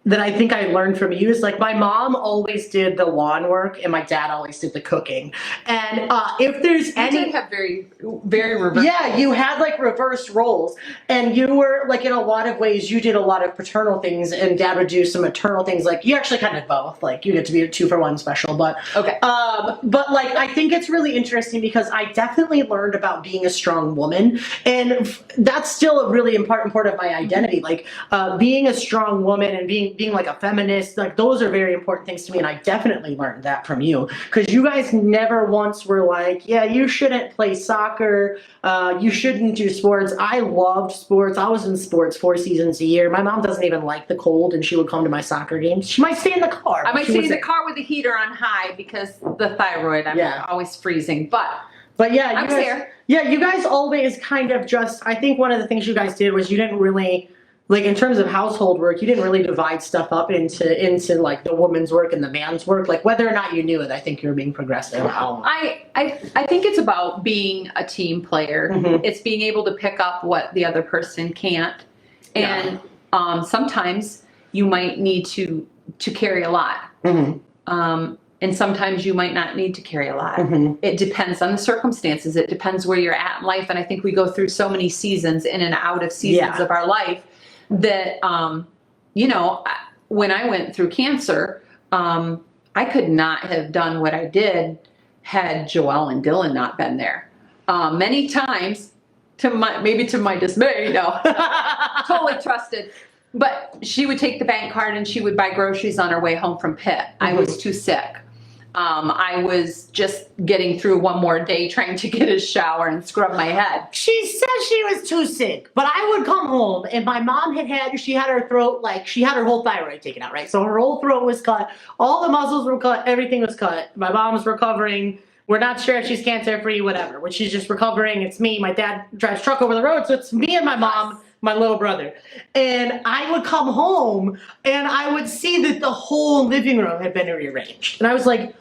that I think I learned from you is like my mom always did the lawn work and my dad always did the cooking. And if there's any, did have very, very reversed. Yeah, you had like reversed roles, and you were like in a lot of ways you did a lot of paternal things, and dad would do some maternal things. Like you actually kind of both. Like you get to be a 2-for-1 special, but okay. But like I think it's really interesting because I definitely learned about being a strong woman, and that's still a really important part of my identity. Like being a strong woman and being like a feminist, like those are very important things to me, and I definitely learned that from you, because you guys never once were like, yeah, you shouldn't play soccer, you shouldn't do sports. I loved sports. I was in sports 4 seasons a year. My mom doesn't even like the cold, and she would come to my soccer games. She might stay in the car. I might stay in the car with the heater on high because the thyroid, I'm always freezing, but yeah, I'm there. Yeah, you guys always kind of just, I think one of the things you guys did was you didn't really, like in terms of household work, you didn't really divide stuff up into like the woman's work and the man's work. Like whether or not you knew it, I think you're being progressive. I think it's about being a team player. It's being able to pick up what the other person can't. And sometimes you might need to carry a lot. And sometimes you might not need to carry a lot. It depends on the circumstances. It depends where you're at in life. And I think we go through so many seasons in and out of seasons of our life that, you know, when I went through cancer, I could not have done what I did had Joelle and Dylan not been there. Many times, maybe to my dismay, no, totally trusted. But she would take the bank card and she would buy groceries on her way home from Pitt. I was too sick. I was just getting through one more day trying to get a shower and scrub my head. She said she was too sick, but I would come home and my mom she had her throat, like she had her whole thyroid taken out, right? So her whole throat was cut, all the muscles were cut, everything was cut. My mom's recovering. We're not sure if she's cancer free, whatever, but she's just recovering. It's me. My dad drives truck over the road, so it's me and my mom, my little brother. And I would come home and I would see that the whole living room had been rearranged. And I was like,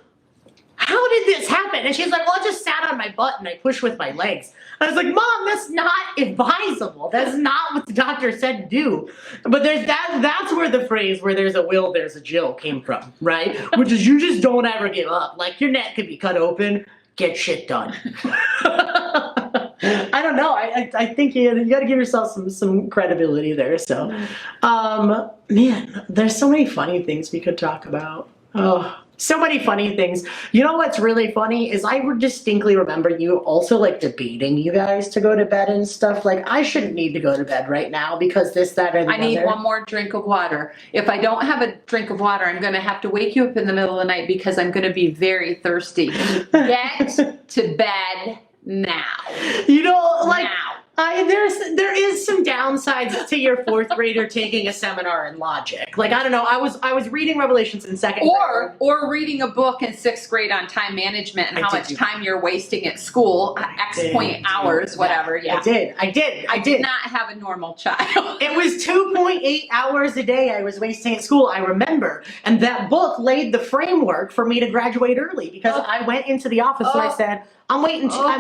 how did this happen? And she's like, well, I just sat on my butt and I pushed with my legs. I was like, Mom, that's not advisable. That's not what the doctor said to do. But that's where the phrase, where there's a will, there's a Jill came from, right? Which is you just don't ever give up. Like your neck could be cut open, get shit done. I don't know. I think you got to give yourself some credibility there. So, man, there's so many funny things we could talk about. Oh, so many funny things. You know what's really funny is I distinctly remember you also like debating you guys to go to bed and stuff. Like I shouldn't need to go to bed right now because this, that, or the other. I need one more drink of water. If I don't have a drink of water, I'm going to have to wake you up in the middle of the night because I'm going to be very thirsty. Get to bed now. You know, like now. there is some downsides to your 4th grader taking a seminar in logic. Like I don't know, I was reading Revelations in 2nd grade. Or reading a book in 6th grade on time management and how much time you're wasting at school, X point hours, whatever. Yeah, I did not have a normal child. It was 2.8 hours a day I was wasting at school, I remember. And that book laid the framework for me to graduate early because I went into the office and I said, I'm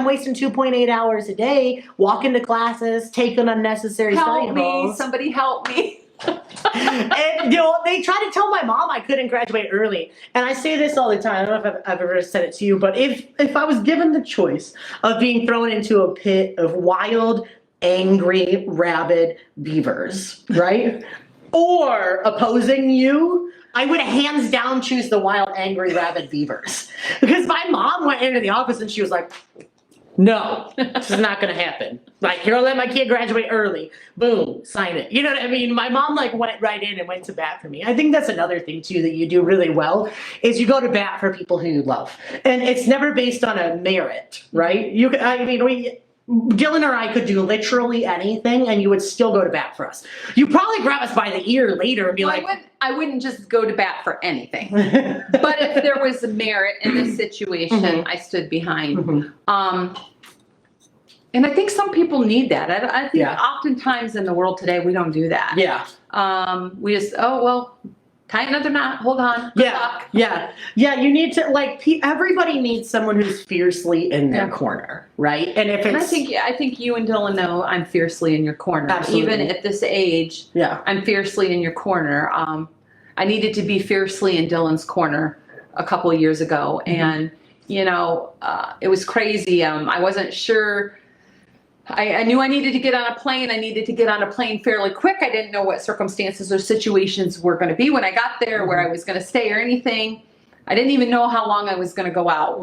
wasting 2.8 hours a day, walking to classes, taking unnecessary study halls. Somebody help me. they tried to tell my mom I couldn't graduate early. And I say this all the time. I don't know if I've ever said it to you, but if I was given the choice of being thrown into a pit of wild, angry, rabid beavers, right? Or opposing you, I would hands down choose the wild, angry, rabid beavers. Because my mom went into the office and she was like, no, this is not going to happen. Like, here, I'll let my kid graduate early. Boom, sign it. You know what I mean? My mom like went right in and went to bat for me. I think that's another thing too that you do really well is you go to bat for people who you love, and it's never based on a merit, right? Dylan or I could do literally anything, and you would still go to bat for us. You probably grab us by the ear later and be like, I wouldn't just go to bat for anything. But if there was a merit in this situation, I stood behind. And I think some people need that. I think oftentimes in the world today, we don't do that. Yeah. We just, tie another knot, hold on. Good luck. Yeah. You need to, everybody needs someone who's fiercely in their corner, right? And if it's... I think you and Dylan know I'm fiercely in your corner. Absolutely. Even at this age, I'm fiercely in your corner. I needed to be fiercely in Dylan's corner a couple of years ago. And, it was crazy. I wasn't sure... I knew I needed to get on a plane. I needed to get on a plane fairly quick. I didn't know what circumstances or situations were going to be when I got there, where I was going to stay or anything. I didn't even know how long I was going to go out.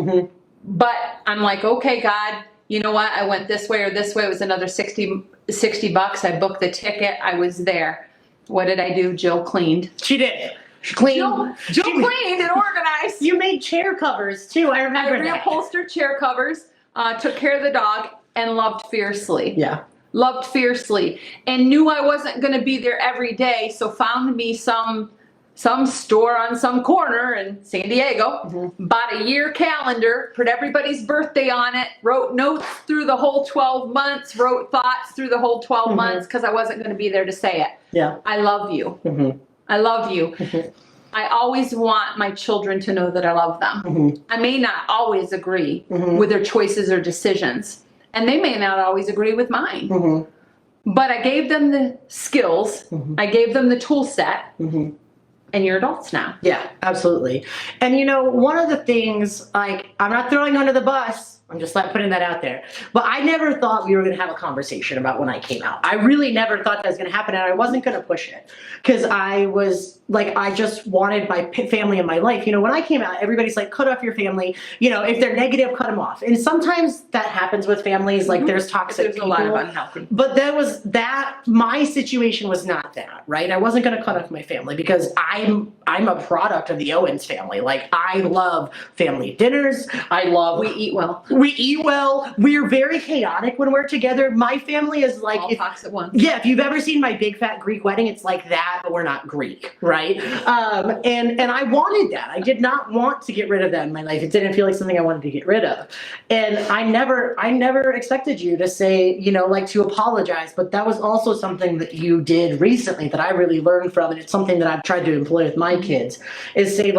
But I'm like, okay, God, you know what? I went this way or this way. It was another $60. I booked the ticket. I was there. What did I do? Jill cleaned. She did. She cleaned. Jill cleaned and organized. You made chair covers too. I remember that. I reupholstered chair covers, took care of the dog, and loved fiercely. Yeah. Loved fiercely. And knew I wasn't going to be there every day, so found me some store on some corner in San Diego, bought a year calendar, put everybody's birthday on it, wrote notes through the whole 12 months, wrote thoughts through the whole 12 months, because I wasn't going to be there to say it. Yeah. I love you. I love you. I always want my children to know that I love them. I may not always agree with their choices or decisions, and they may not always agree with mine. But I gave them the skills. I gave them the tool set. And you're adults now. Yeah, absolutely. And one of the things, I'm not throwing under the bus. I'm just putting that out there. But I never thought we were going to have a conversation about when I came out. I really never thought that was going to happen, and I wasn't going to push it. Because I was, I just wanted my family in my life. When I came out, everybody's like, cut off your family. If they're negative, cut them off. And sometimes that happens with families. There's toxic people. There's a lot of unhealthy. But my situation was not that, right? I wasn't going to cut off my family because I'm a product of the Owens family. I love family dinners. We eat well. We eat well. We're very chaotic when we're together. My family is all talks at once. Yeah, if you've ever seen my big fat Greek wedding, it's like that, but we're not Greek, right? And I wanted that. I did not want to get rid of that in my life. It didn't feel like something I wanted to get rid of. And I never expected you to say, to apologize, but that was also something that you did recently that I really learned from, and it's something that I've tried to employ with my kids, is say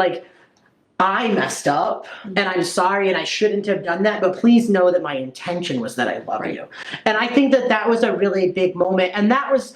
I messed up and I'm sorry and I shouldn't have done that, but please know that my intention was that I love you. And I think that was a really big moment. And that was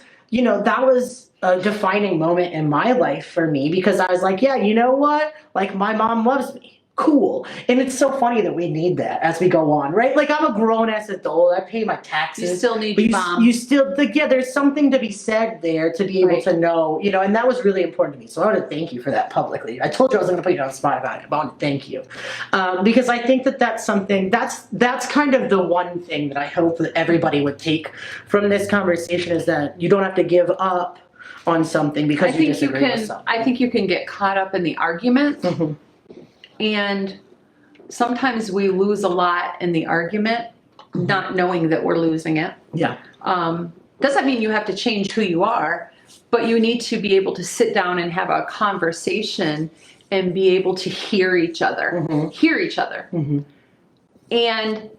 a defining moment in my life for me, because I was like, yeah, you know what? My mom loves me. Cool. And it's so funny that we need that as we go on, right? I'm a grown-ass adult. I pay my taxes. You still need your mom. You still, there's something to be said there to be able to know, and that was really important to me. So I want to thank you for that publicly. I told you I was going to put you on the spot about it, but I want to thank you. Because I think that's something, that's kind of the one thing that I hope that everybody would take from this conversation, is that you don't have to give up on something because you disagree with something. I think you can get caught up in the argument. And sometimes we lose a lot in the argument, not knowing that we're losing it. Yeah. Doesn't mean you have to change who you are, but you need to be able to sit down and have a conversation and be able to hear each other, and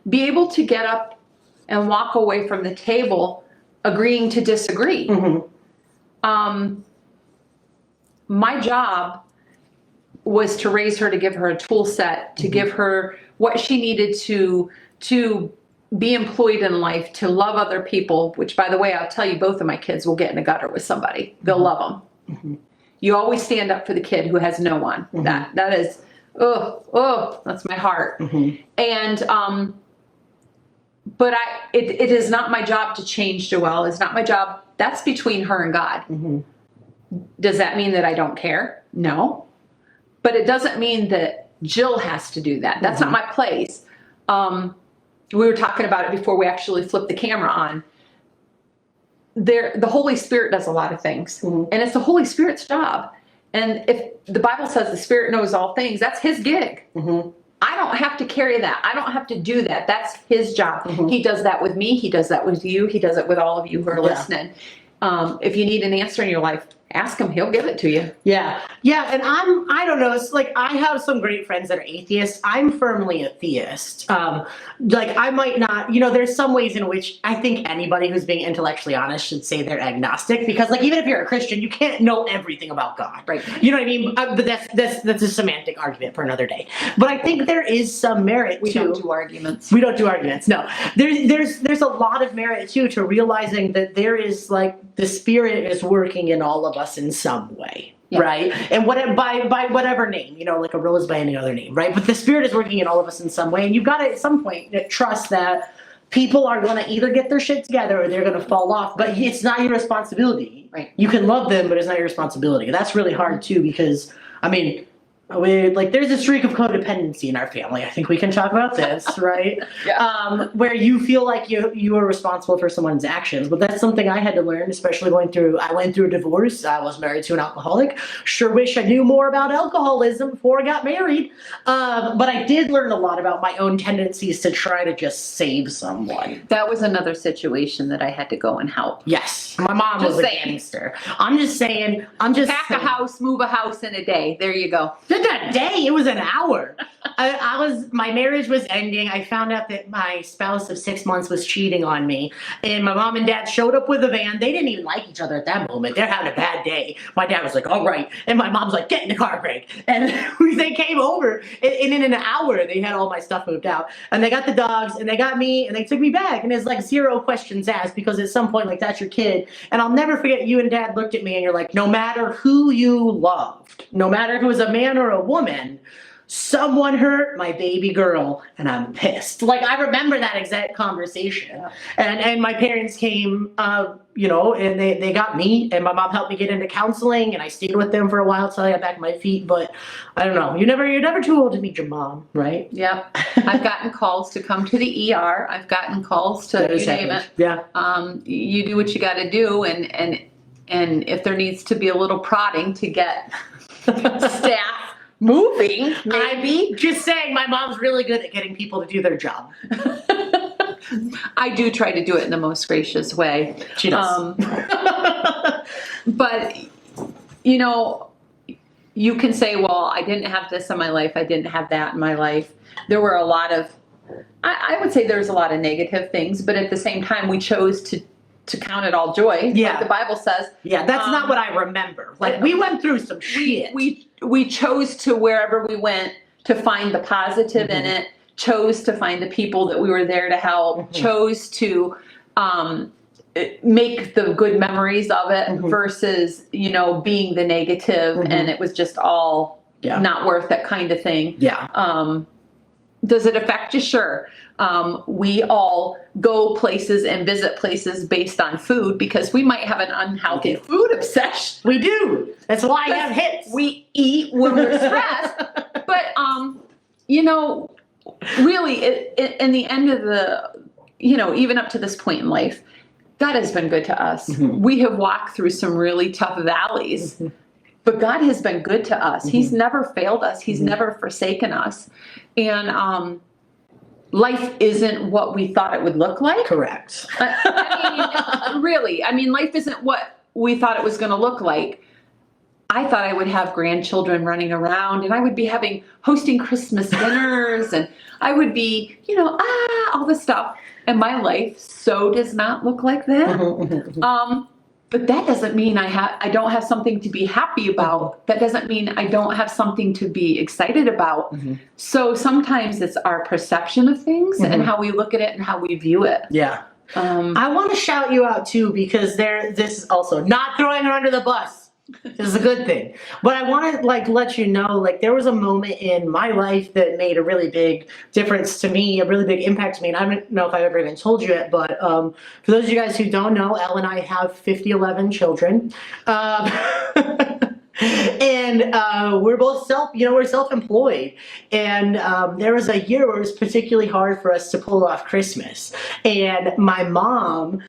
be able to get up and walk away from the table agreeing to disagree. My job was to raise her, to give her a tool set, to give her what she needed to be employed in life to love other people, which, by the way, I'll tell you, both of my kids will get in a gutter with somebody. They'll love them. You always stand up for the kid who has no one. That is, that's my heart. And, but it is not my job to change Joelle. It's not my job. That's between her and God. Does that mean that I don't care? No. But it doesn't mean that Jill has to do that. That's not my place. We were talking about it before we actually flipped the camera on. The Holy Spirit does a lot of things, and it's the Holy Spirit's job. And if the Bible says the Spirit knows all things, that's his gig. I don't have to carry that. I don't have to do that. That's his job. He does that with me. He does that with you. He does it with all of you who are listening. If you need an answer in your life, ask him. He'll give it to you. Yeah. And I don't know. It's like, I have some great friends that are atheists. I'm firmly a theist. Like, I might not, there's some ways in which I think anybody who's being intellectually honest should say they're agnostic, because, like, even if you're a Christian, you can't know everything about God. Right. You know what I mean? But that's a semantic argument for another day. But I think there is some merit We to... don't do arguments. We don't do arguments. No. There's a lot of merit, too, to realizing that there is, like, the Spirit is working in all of us in some way, right? And by whatever name, like a rose by any other name, right? But the Spirit is working in all of us in some way, and you've got to at some point trust that people are going to either get their shit together or they're going to fall off. But it's not your responsibility. Right. You can love them, but it's not your responsibility. That's really hard too, because there's a streak of codependency in our family. I think we can talk about this, right? Where you feel like you are responsible for someone's actions. But that's something I had to learn, especially I went through a divorce. I was married to an alcoholic. Sure wish I knew more about alcoholism before I got married. But I did learn a lot about my own tendencies to try to just save someone. That was another situation that I had to go and help. Yes. My mom was a gangster. I'm just saying. Pack a house, move a house in a day. There you go. A day, it was an hour. My marriage was ending. I found out that my spouse of 6 months was cheating on me, and my mom and dad showed up with a van. They didn't even like each other at that moment. They're having a bad day. My dad was like, all right, and my mom's like, get in the car, Greg. And they came over, and in an hour they had all my stuff moved out, and they got the dogs, and they got me, and they took me back, and it's like 0 questions asked, because at some point, like, that's your kid. And I'll never forget, you and Dad looked at me and you're like, no matter who you loved, no matter if it was a man or a woman, someone hurt my baby girl, and I'm pissed. Like, I remember that exact conversation. And my parents came, and they got me, and my mom helped me get into counseling, and I stayed with them for a while till I got back on my feet. But I don't know. You're never too old to meet your mom, right? Yep. I've gotten calls to come to the ER. I've gotten calls to you name it. Yeah. You do what you got to do, and if there needs to be a little prodding to get staff moving, maybe. I'm just saying, my mom's really good at getting people to do their job. I do try to do it in the most gracious way. She does. But, you can say, well, I didn't have this in my life. I didn't have that in my life. There were a lot of, I would say there's a lot of negative things, but at the same time, we chose to count it all joy. Yeah. Like the Bible says. Yeah, that's not what I remember. Like, we went through some shit. We chose to, wherever we went, to find the positive in it, chose to find the people that we were there to help, chose to make the good memories of it versus, being the negative, and it was just all not worth that kind of thing. Yeah. Does it affect you? Sure. We all go places and visit places based on food, because we might have an unhealthy food obsession. We do. That's why I have hits. We eat when we're stressed. But, really, in the end of the, even up to this point in life, God has been good to us. We have walked through some really tough valleys, but God has been good to us. He's never failed us. He's never forsaken us. And, life isn't what we thought it would look like. Correct. Really, life isn't what we thought it was going to look like. I thought I would have grandchildren running around, and I would be hosting Christmas dinners, and I would be, all this stuff. And my life so does not look like that. But that doesn't mean I don't have something to be happy about. That doesn't mean I don't have something to be excited about. So sometimes it's our perception of things and how we look at it and how we view it. Yeah. I want to shout you out too, because this is also not throwing her under the bus. This is a good thing. But I want to let you know, there was a moment in my life that made a really big difference to me, a really big impact to me. And I don't know if I've ever even told you it, but for those of you guys who don't know, Elle and I have 11 children. And we're both we're self-employed. And there was a year where it was particularly hard for us to pull off Christmas. And my mom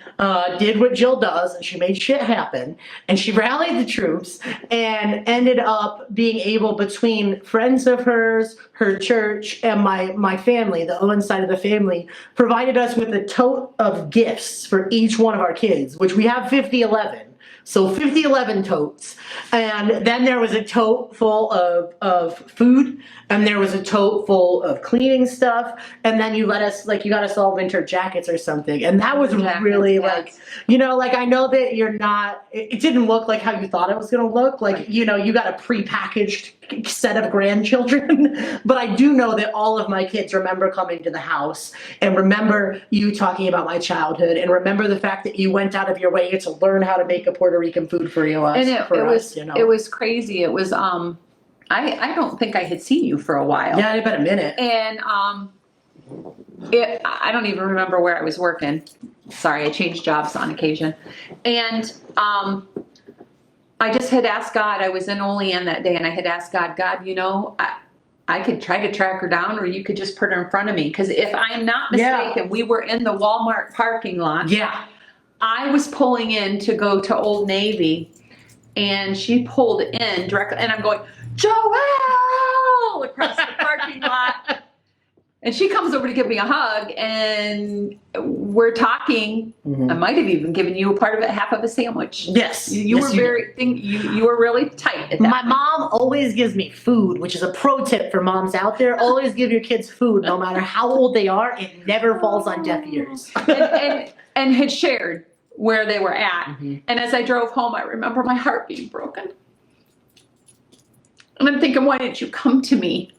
did what Jill does, and she made shit happen. And she rallied the troops and ended up being able, between friends of hers, her church, and my family, the Owen side of the family, provided us with a tote of gifts for each one of our kids, which we have 11. So 11 totes. And then there was a tote full of food, and there was a tote full of cleaning stuff, and then you got us all winter jackets or something. And that was really I know that you're not, it didn't look like how you thought it was going to look. You got a prepackaged set of grandchildren, but I do know that all of my kids remember coming to the house and remember you talking about my childhood and remember the fact that you went out of your way to learn how to make a Puerto Rican food for you. And it was crazy. It was I don't think I had seen you for a while. Yeah, it's been a minute. And I don't even remember where I was working. Sorry, I changed jobs on occasion. And I just had asked God, I was in Olean that day, and I had asked God, I could try to track her down, or you could just put her in front of me. Because if I'm not mistaken, we were in the Walmart parking lot. Yeah. I was pulling in to go to Old Navy, and she pulled in directly, and I'm going, Joelle, across the parking lot. And she comes over to give me a hug, and we're talking. I might have even given you a part of it, half of a sandwich. Yes. You were you were really tight at that. My mom always gives me food, which is a pro tip for moms out there. Always give your kids food, no matter how old they are. It never falls on deaf ears. and had shared where they were at. And as I drove home, I remember my heart being broken. And I'm thinking, why didn't you come to me?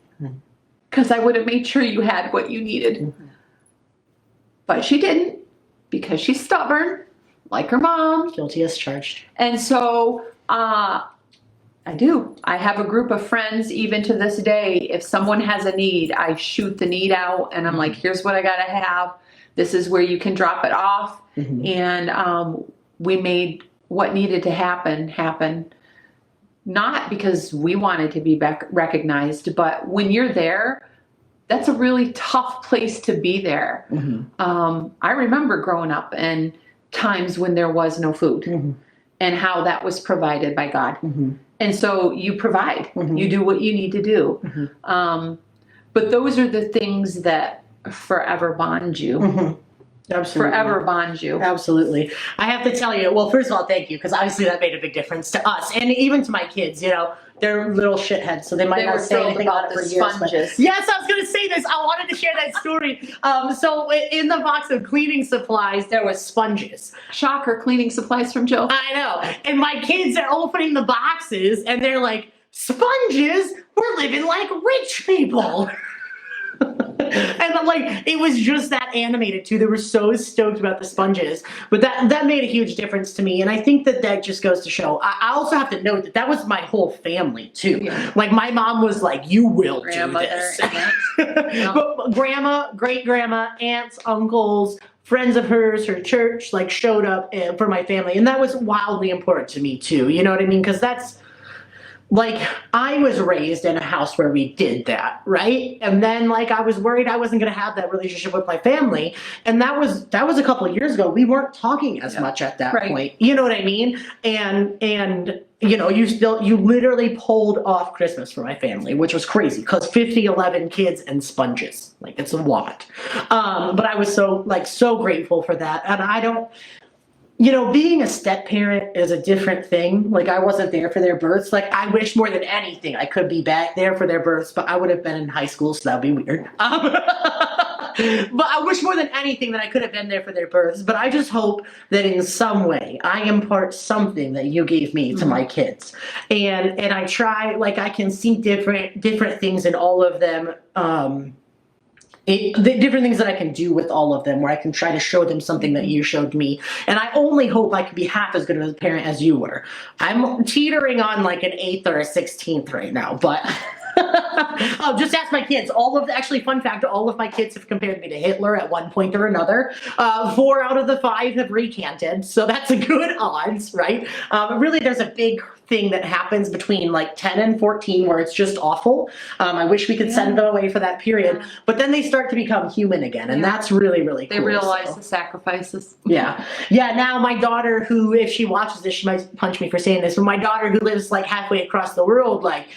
Because I would have made sure you had what you needed. But she didn't, because she's stubborn, like her mom. Guilty as charged. And so I do. I have a group of friends, even to this day. If someone has a need, I shoot the need out, and I'm like, here's what I got to have. This is where you can drop it off. And we made what needed to happen. Not because we wanted to be recognized, but when you're there, that's a really tough place to be there. I remember growing up and times when there was no food and how that was provided by God. And so you provide, you do what you need to do. But those are the things that forever bond you. Absolutely. Forever bond you. Absolutely. I have to tell you, well, first of all, thank you, because obviously that made a big difference to us and even to my kids. They're little shitheads, so they might not say anything about it for years. Sponges. Yes, I was going to say this. I wanted to share that story. So in the box of cleaning supplies, there was sponges. Shocker, cleaning supplies from Jill. I know. And my kids are opening the boxes, and they're like, sponges? We're living like rich people. And it was just that animated too. They were so stoked about the sponges, but that made a huge difference to me. And I think that just goes to show. I also have to note that was my whole family too. Yeah. My mom was like, "You will do this." But grandma, great grandma, aunts, uncles, friends of hers, her church, showed up for my family, and that was wildly important to me too. You know what I mean? Because that's. I was raised in a house where we did that, right? And then, I was worried I wasn't going to have that relationship with my family. And that was a couple of years ago. We weren't talking as much at that point. You know what I mean? And you literally pulled off Christmas for my family, which was crazy because 11 kids and sponges. It's a lot. But I was so grateful for that. And I don't... being a step parent is a different thing. I wasn't there for their births. I wish more than anything I could be back there for their births, but I would have been in high school, so that would be weird. But I wish more than anything that I could have been there for their births. But I just hope that in some way I impart something that you gave me to my kids. And I try, like, I can see different things in all of them. The different things that I can do with all of them, where I can try to show them something that you showed me. And I only hope I can be half as good of a parent as you were. I'm teetering on like an 8th or a 16th right now, but oh, just ask my kids. Actually, fun fact, all of my kids have compared me to Hitler at one point or another. 4 out of the 5 have recanted, so that's a good odds, right? Really, there's a big thing that happens between like 10 and 14 where it's just awful. I wish we could send them away for that period, but then they start to become human again, and that's really, really cool. They realize the sacrifices. Yeah. Now my daughter, who, if she watches this, she might punch me for saying this, but my daughter, who lives like halfway across the world, like,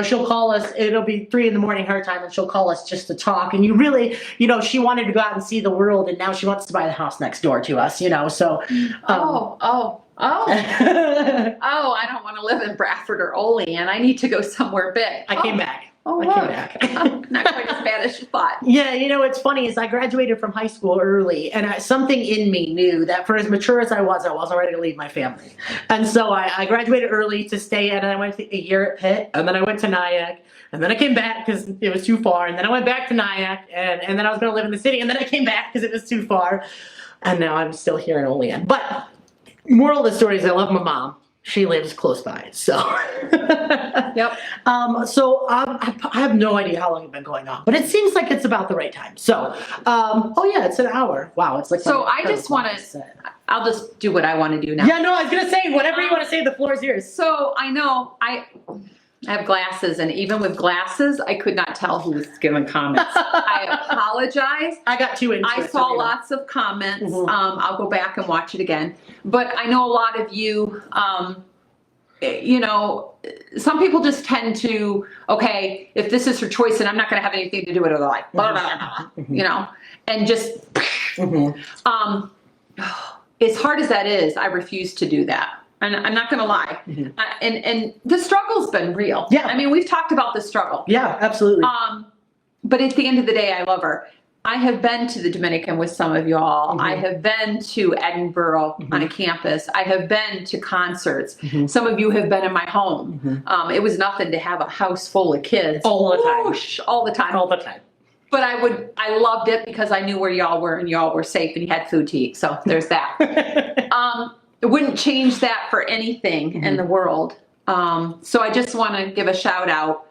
she'll call us, it'll be 3 a.m. her time, and she'll call us just to talk. And you really, she wanted to go out and see the world, and now she wants to buy the house next door to us, so. I don't want to live in Bradford or Olean. I need to go somewhere big. I came back. I came back. Not quite as bad as you thought. Yeah, what's funny is I graduated from high school early, and something in me knew that for as mature as I wasn't ready to leave my family. And so I graduated early to stay, and I went a year at Pitt, and then I went to Nyack, and then I came back because it was too far, and then I went back to Nyack, and then I was going to live in the city, and then I came back because it was too far, and now I'm still here in Olean. But moral of the story is I love my mom. She lives close by, so. Yep. I have no idea how long it's been going on, but it seems like it's about the right time. So, it's an hour. Wow, it's like. So I just want to. I'll just do what I want to do now. Yeah, no, I was gonna say whatever you want to say. The floor is yours. So I know I have glasses, and even with glasses, I could not tell who was giving comments. I apologize. I got 2 inches. I saw lots of comments. I'll go back and watch it again. But I know a lot of you, some people just tend to, okay, if this is her choice, then I'm not going to have anything to do with it. They're like, blah, blah, blah, and just, as hard as that is, I refuse to do that. And I'm not going to lie. And the struggle's been real. Yeah. I mean, we've talked about the struggle. Yeah, absolutely. But at the end of the day, I love her. I have been to the Dominican with some of y'all. I have been to Edinburgh on a campus. I have been to concerts. Some of you have been in my home. It was nothing to have a house full of kids. All the time. Whoosh, all the time. All the time. But I loved it because I knew where y'all were, and y'all were safe, and you had food to eat. So there's that. I wouldn't change that for anything in the world. So I just want to give a shout out.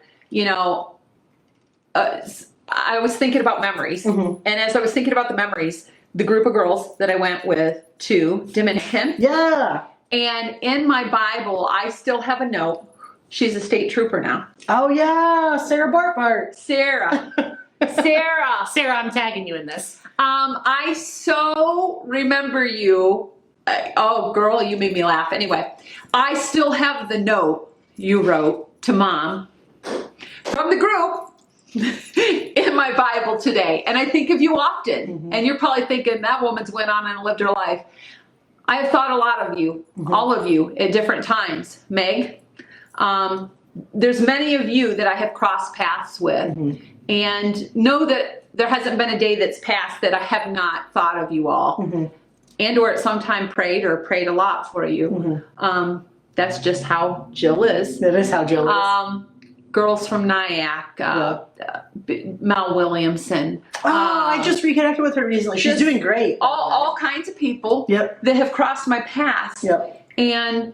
I was thinking about memories. And as I was thinking about the memories, the group of girls that I went with to Dominican. Yeah. And in my Bible, I still have a note. She's a state trooper now. Oh, yeah. Sarah Bartbart. Sarah, I'm tagging you in this. I so remember you. Oh, girl, you made me laugh. Anyway, I still have the note you wrote to Mom from the group in my Bible today. And I think of you often. And you're probably thinking, that woman's went on and lived her life. I have thought a lot of you, all of you, at different times. Meg, there's many of you that I have crossed paths with. And know that there hasn't been a day that's passed that I have not thought of you all. And or at some time prayed a lot for you. That's just how Jill is. That is how Jill is. Girls from Nyack, Mel Williamson. I just reconnected with her recently. She's doing great. All kinds of people that have crossed my path. And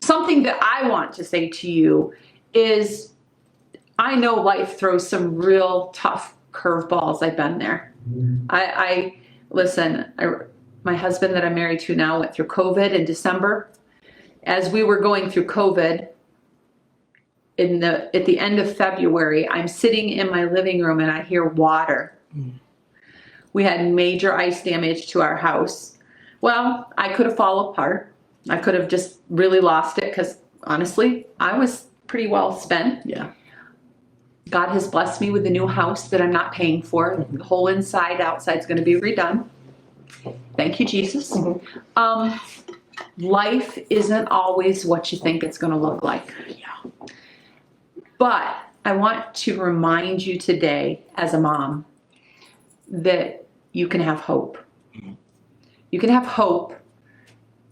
something that I want to say to you is, I know life throws some real tough curveballs. I've been there. Listen, my husband that I'm married to now went through COVID in December. As we were going through COVID, at the end of February, I'm sitting in my living room and I hear water. We had major ice damage to our house. Well, I could have fallen apart. I could have just really lost it because honestly, I was pretty well spent. God has blessed me with a new house that I'm not paying for. The whole inside, outside is going to be redone. Thank you, Jesus. Life isn't always what you think it's going to look like. But I want to remind you today, as a mom, that you can have hope. You can have hope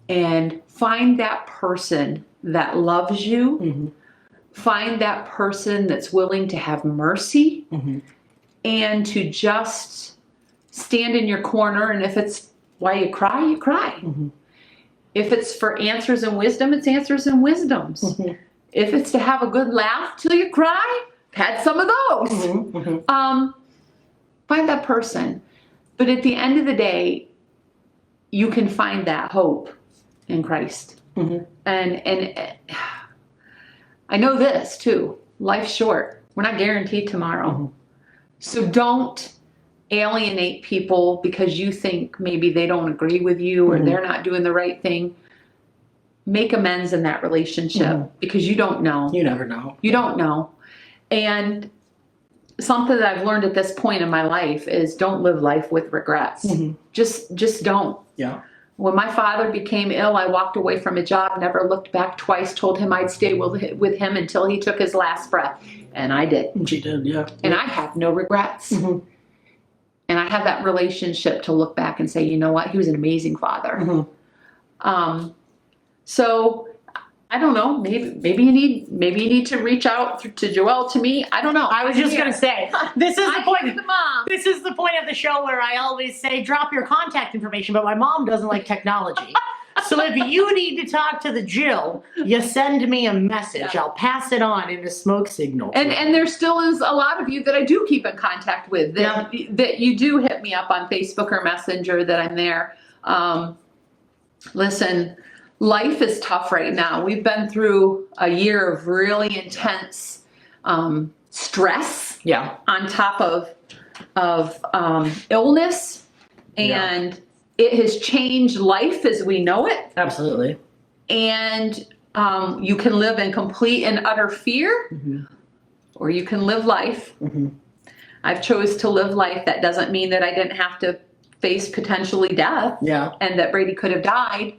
and find that person that loves you, find that person that's willing to have mercy, and to just stand in your corner. And if it's why you cry, you cry. If it's for answers and wisdom, it's answers and wisdoms. If it's to have a good laugh till you cry, had some of those. Find that person. But at the end of the day, you can find that hope in Christ. And I know this too. Life's short. We're not guaranteed tomorrow. So don't alienate people because you think maybe they don't agree with you or they're not doing the right thing. Make amends in that relationship because you don't know. You never know. You don't know. And something that I've learned at this point in my life is don't live life with regrets. Just don't. Yeah. When my father became ill, I walked away from a job, never looked back twice, told him I'd stay with him until he took his last breath. And I did. She did, yeah. And I have no regrets. And I have that relationship to look back and say, you know what? He was an amazing father. So I don't know. Maybe you need to reach out to Joelle, to me. I don't know. I was just gonna say, this is the point. The mom. This is the point of the show where I always say, drop your contact information, but my mom doesn't like technology. So if you need to talk to the Jill, you send me a message. I'll pass it on in a smoke signal. And there still is a lot of you that I do keep in contact with that you do hit me up on Facebook or Messenger that I'm there. Listen, life is tough right now. We've been through a year of really intense stress. Yeah. On top of illness, and it has changed life as we know it. Absolutely. And you can live in complete and utter fear, or you can live life. I've chose to live life. That doesn't mean that I didn't have to face potentially death. Yeah. And that Brady could have died.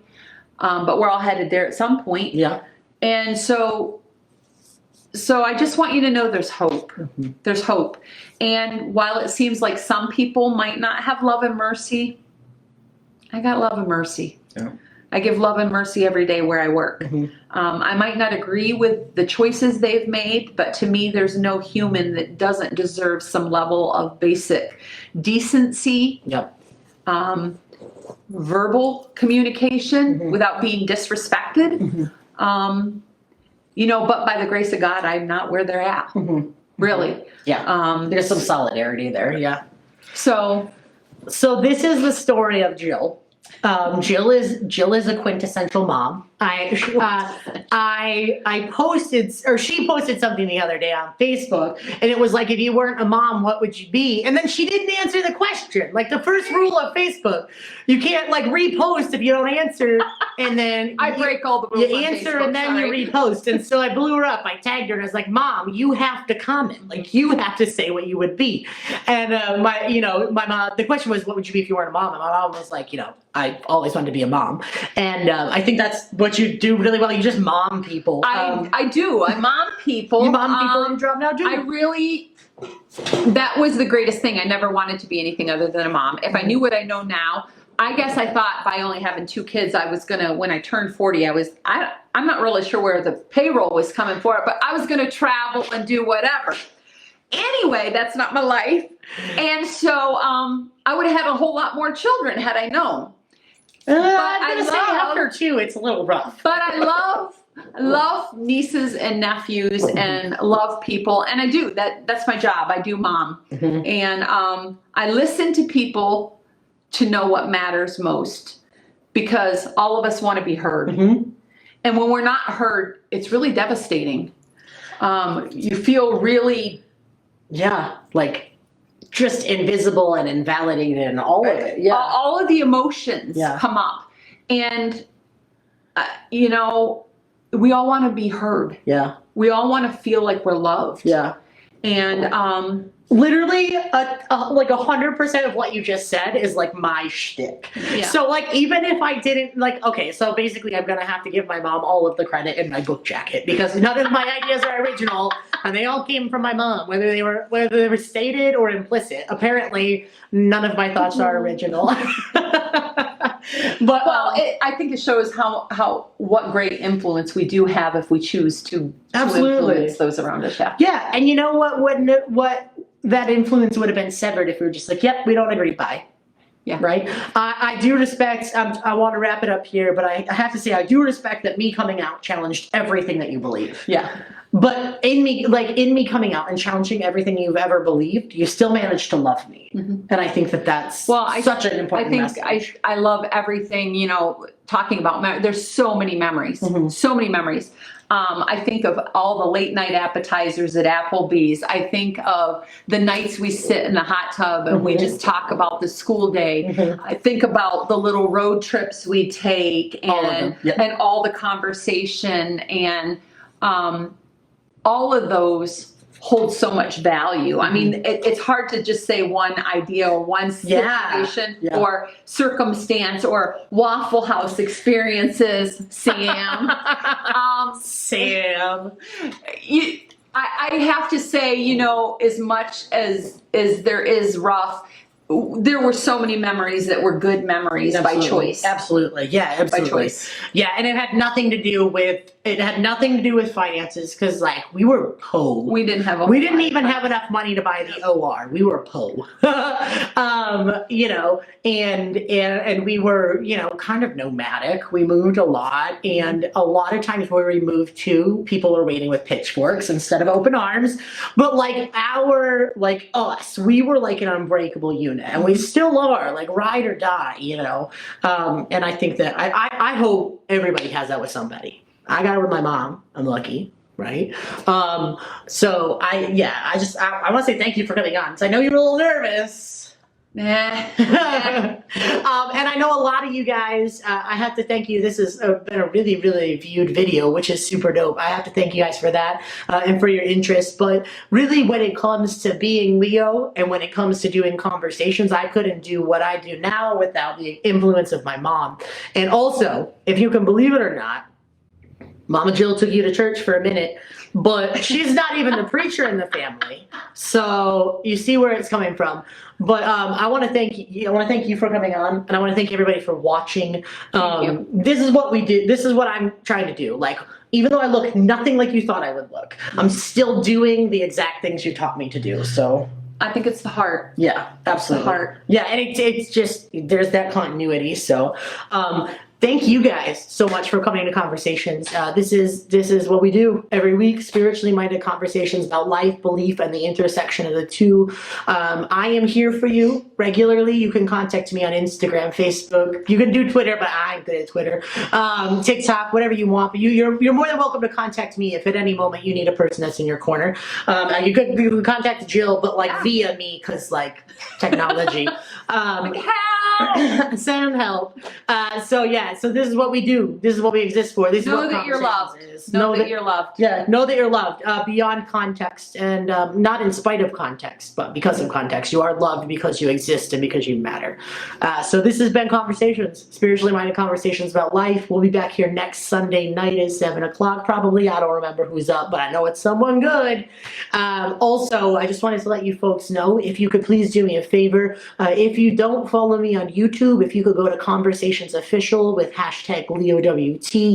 But we're all headed there at some point. Yeah. And so I just want you to know there's hope. There's hope. And while it seems like some people might not have love and mercy, I got love and mercy. Yeah. I give love and mercy every day where I work. I might not agree with the choices they've made, but to me, there's no human that doesn't deserve some level of basic decency. Yep. Verbal communication without being disrespected. But by the grace of God, I'm not where they're at. Really. Yeah. There's some solidarity there. Yeah. So this is the story of Jill. Jill is a quintessential mom. I posted, or she posted something the other day on Facebook, and it was like, if you weren't a mom, what would you be? And then she didn't answer the question. Like, the first rule of Facebook, you can't like repost if you don't answer, and then I break all the rules. You answer Facebook, and then you repost. And so I blew her up. I tagged her and I was like, Mom, you have to comment. Like, you have to say what you would be. And my mom, the question was, what would you be if you weren't a mom? And my mom was like, I always wanted to be a mom. And I think that's what you do really well. You just mom people. I do. I mom people. You mom people in your job now, do that was the greatest thing. I never wanted to be anything other than a mom. If I knew what I know now, I guess I thought by only having 2 kids, I was gonna, when I turned 40, I'm not really sure where the payroll was coming for it, but I was gonna travel and do whatever. Anyway, that's not my life. And so I would have had a whole lot more children had I known. But I'm gonna say after 2, it's a little rough. But I love nieces and nephews and love people, and I do. That's my job. I do mom, and I listen to people to know what matters most, because all of us want to be heard, and when we're not heard, it's really devastating. You feel really, like just invisible and invalidated and all of it. Yeah. All of the emotions come up. And, we all want to be heard. Yeah. We all want to feel like we're loved. Yeah. And literally, like 100% of what you just said is like my shtick. Yeah. So like, even if I didn't so basically I'm going to have to give my mom all of the credit in my book jacket, because none of my ideas are original. And they all came from my mom, whether they were stated or implicit. Apparently, none of my thoughts are original. But Well, I think it shows what great influence we do have if we choose to influence those around us. Yeah. Yeah, and you know what that influence would have been severed if we were just like, yep, we don't agree, bye. Yeah. Right. I do respect. I want to wrap it up here, but I have to say I do respect that me coming out challenged everything that you believe. Yeah. But in me coming out and challenging everything you've ever believed, you still managed to love me, and I think that's such an important message. I love everything. Talking about there's so many memories, so many memories. I think of all the late night appetizers at Applebee's. I think of the nights we sit in the hot tub and we just talk about the school day. I think about the little road trips we take and all the conversation and all of those hold so much value. I mean, it's hard to just say one idea or one situation or circumstance or Waffle House experiences, Sam. Sam. I have to say, as much as there is rough, there were so many memories that were good memories by choice. Absolutely. Yeah, absolutely. By choice. Yeah, and it had nothing to do with finances because we were poor. We didn't have we didn't even have enough money to buy the OR. We were poor. And we were, kind of nomadic. We moved a lot, and a lot of times where we moved to, people were waiting with pitchforks instead of open arms. But us, we were like an unbreakable unit. And we still are, ride or die, and I think that I hope everybody has that with somebody. I got it with my mom. I'm lucky, right? So I want to say thank you for coming on, because I know you were a little nervous. And I know a lot of you guys, I have to thank you. This has been a really, really viewed video, which is super dope. I have to thank you guys for that and for your interest. But really, when it comes to being Leo and when it comes to doing conversations, I couldn't do what I do now without the influence of my mom. And also, if you can believe it or not, Mama Jill took you to church for a minute, but she's not even the preacher in the family. So you see where it's coming from. But I want to thank you. I want to thank you for coming on, and I want to thank everybody for watching. This is what we do. This is what I'm trying to do. Even though I look nothing like you thought I would look, I'm still doing the exact things you taught me to do. So I think it's the heart. Yeah, absolutely. The heart. Yeah, and it's just there's that continuity. So. Thank you guys so much for coming to Conversations. This is what we do every week, spiritually minded conversations about life, belief, and the intersection of the two. I am here for you regularly. You can contact me on Instagram, Facebook. You can do Twitter, but I'm good at Twitter. TikTok, whatever you want. But you're more than welcome to contact me if at any moment you need a person that's in your corner. You can contact Jill, but via me, because technology. Help! Send help. So this is what we do. This is what we exist for. This is what that you're loved. is. Know that you're loved. Yeah, know that you're loved beyond context, and not in spite of context, but because of context. You are loved because you exist and because you matter. So this has been Conversations, spiritually minded conversations about life. We'll be back here next Sunday night at 7 o'clock, probably. I don't remember who's up, but I know it's someone good. Also, I just wanted to let you folks know, if you could please do me a favor, if you don't follow me on YouTube, if you could go to Conversations Official with hashtag leowt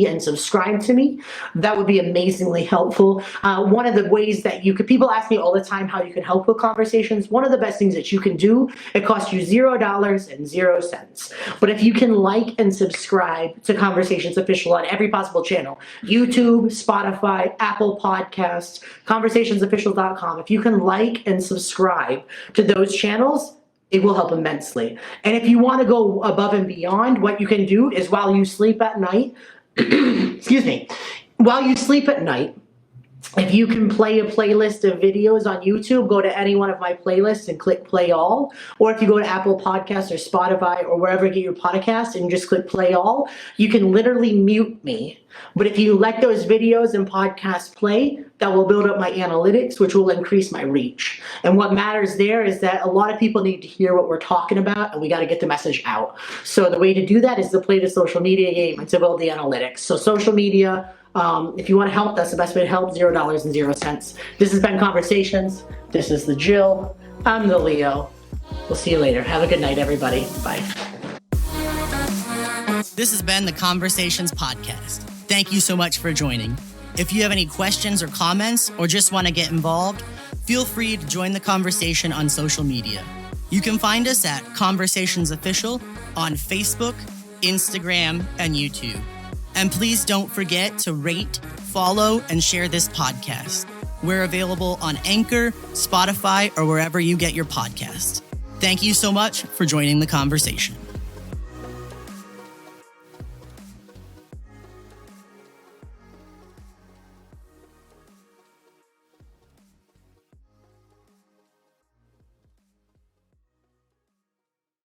and subscribe to me, that would be amazingly helpful. One of the ways that people ask me all the time how you can help with Conversations. One of the best things that you can do, it costs you $0.00. But if you can like and subscribe to Conversations Official on every possible channel, YouTube, Spotify, Apple Podcasts, conversationsofficial.com, if you can like and subscribe to those channels, it will help immensely. And if you want to go above and beyond, what you can do is while you sleep at night, while you sleep at night, if you can play a playlist of videos on YouTube, go to any one of my playlists and click play all. Or if you go to Apple Podcasts or Spotify or wherever you get your podcast and just click play all, you can literally mute me. But if you let those videos and podcasts play, that will build up my analytics, which will increase my reach. And what matters there is that a lot of people need to hear what we're talking about, and we got to get the message out. So the way to do that is to play the social media game and to build the analytics. So social media, If you want to help, that's the best way to help, $0.00. This has been Conversations. This is the Jill. I'm the Leo. We'll see you later. Have a good night, everybody. Bye. This has been the Conversations Podcast. Thank you so much for joining. If you have any questions or comments, or just want to get involved, feel free to join the conversation on social media. You can find us at Conversations Official on Facebook, Instagram, and YouTube. And please don't forget to rate, follow, and share this podcast. We're available on Anchor, Spotify, or wherever you get your podcasts. Thank you so much for joining the conversation.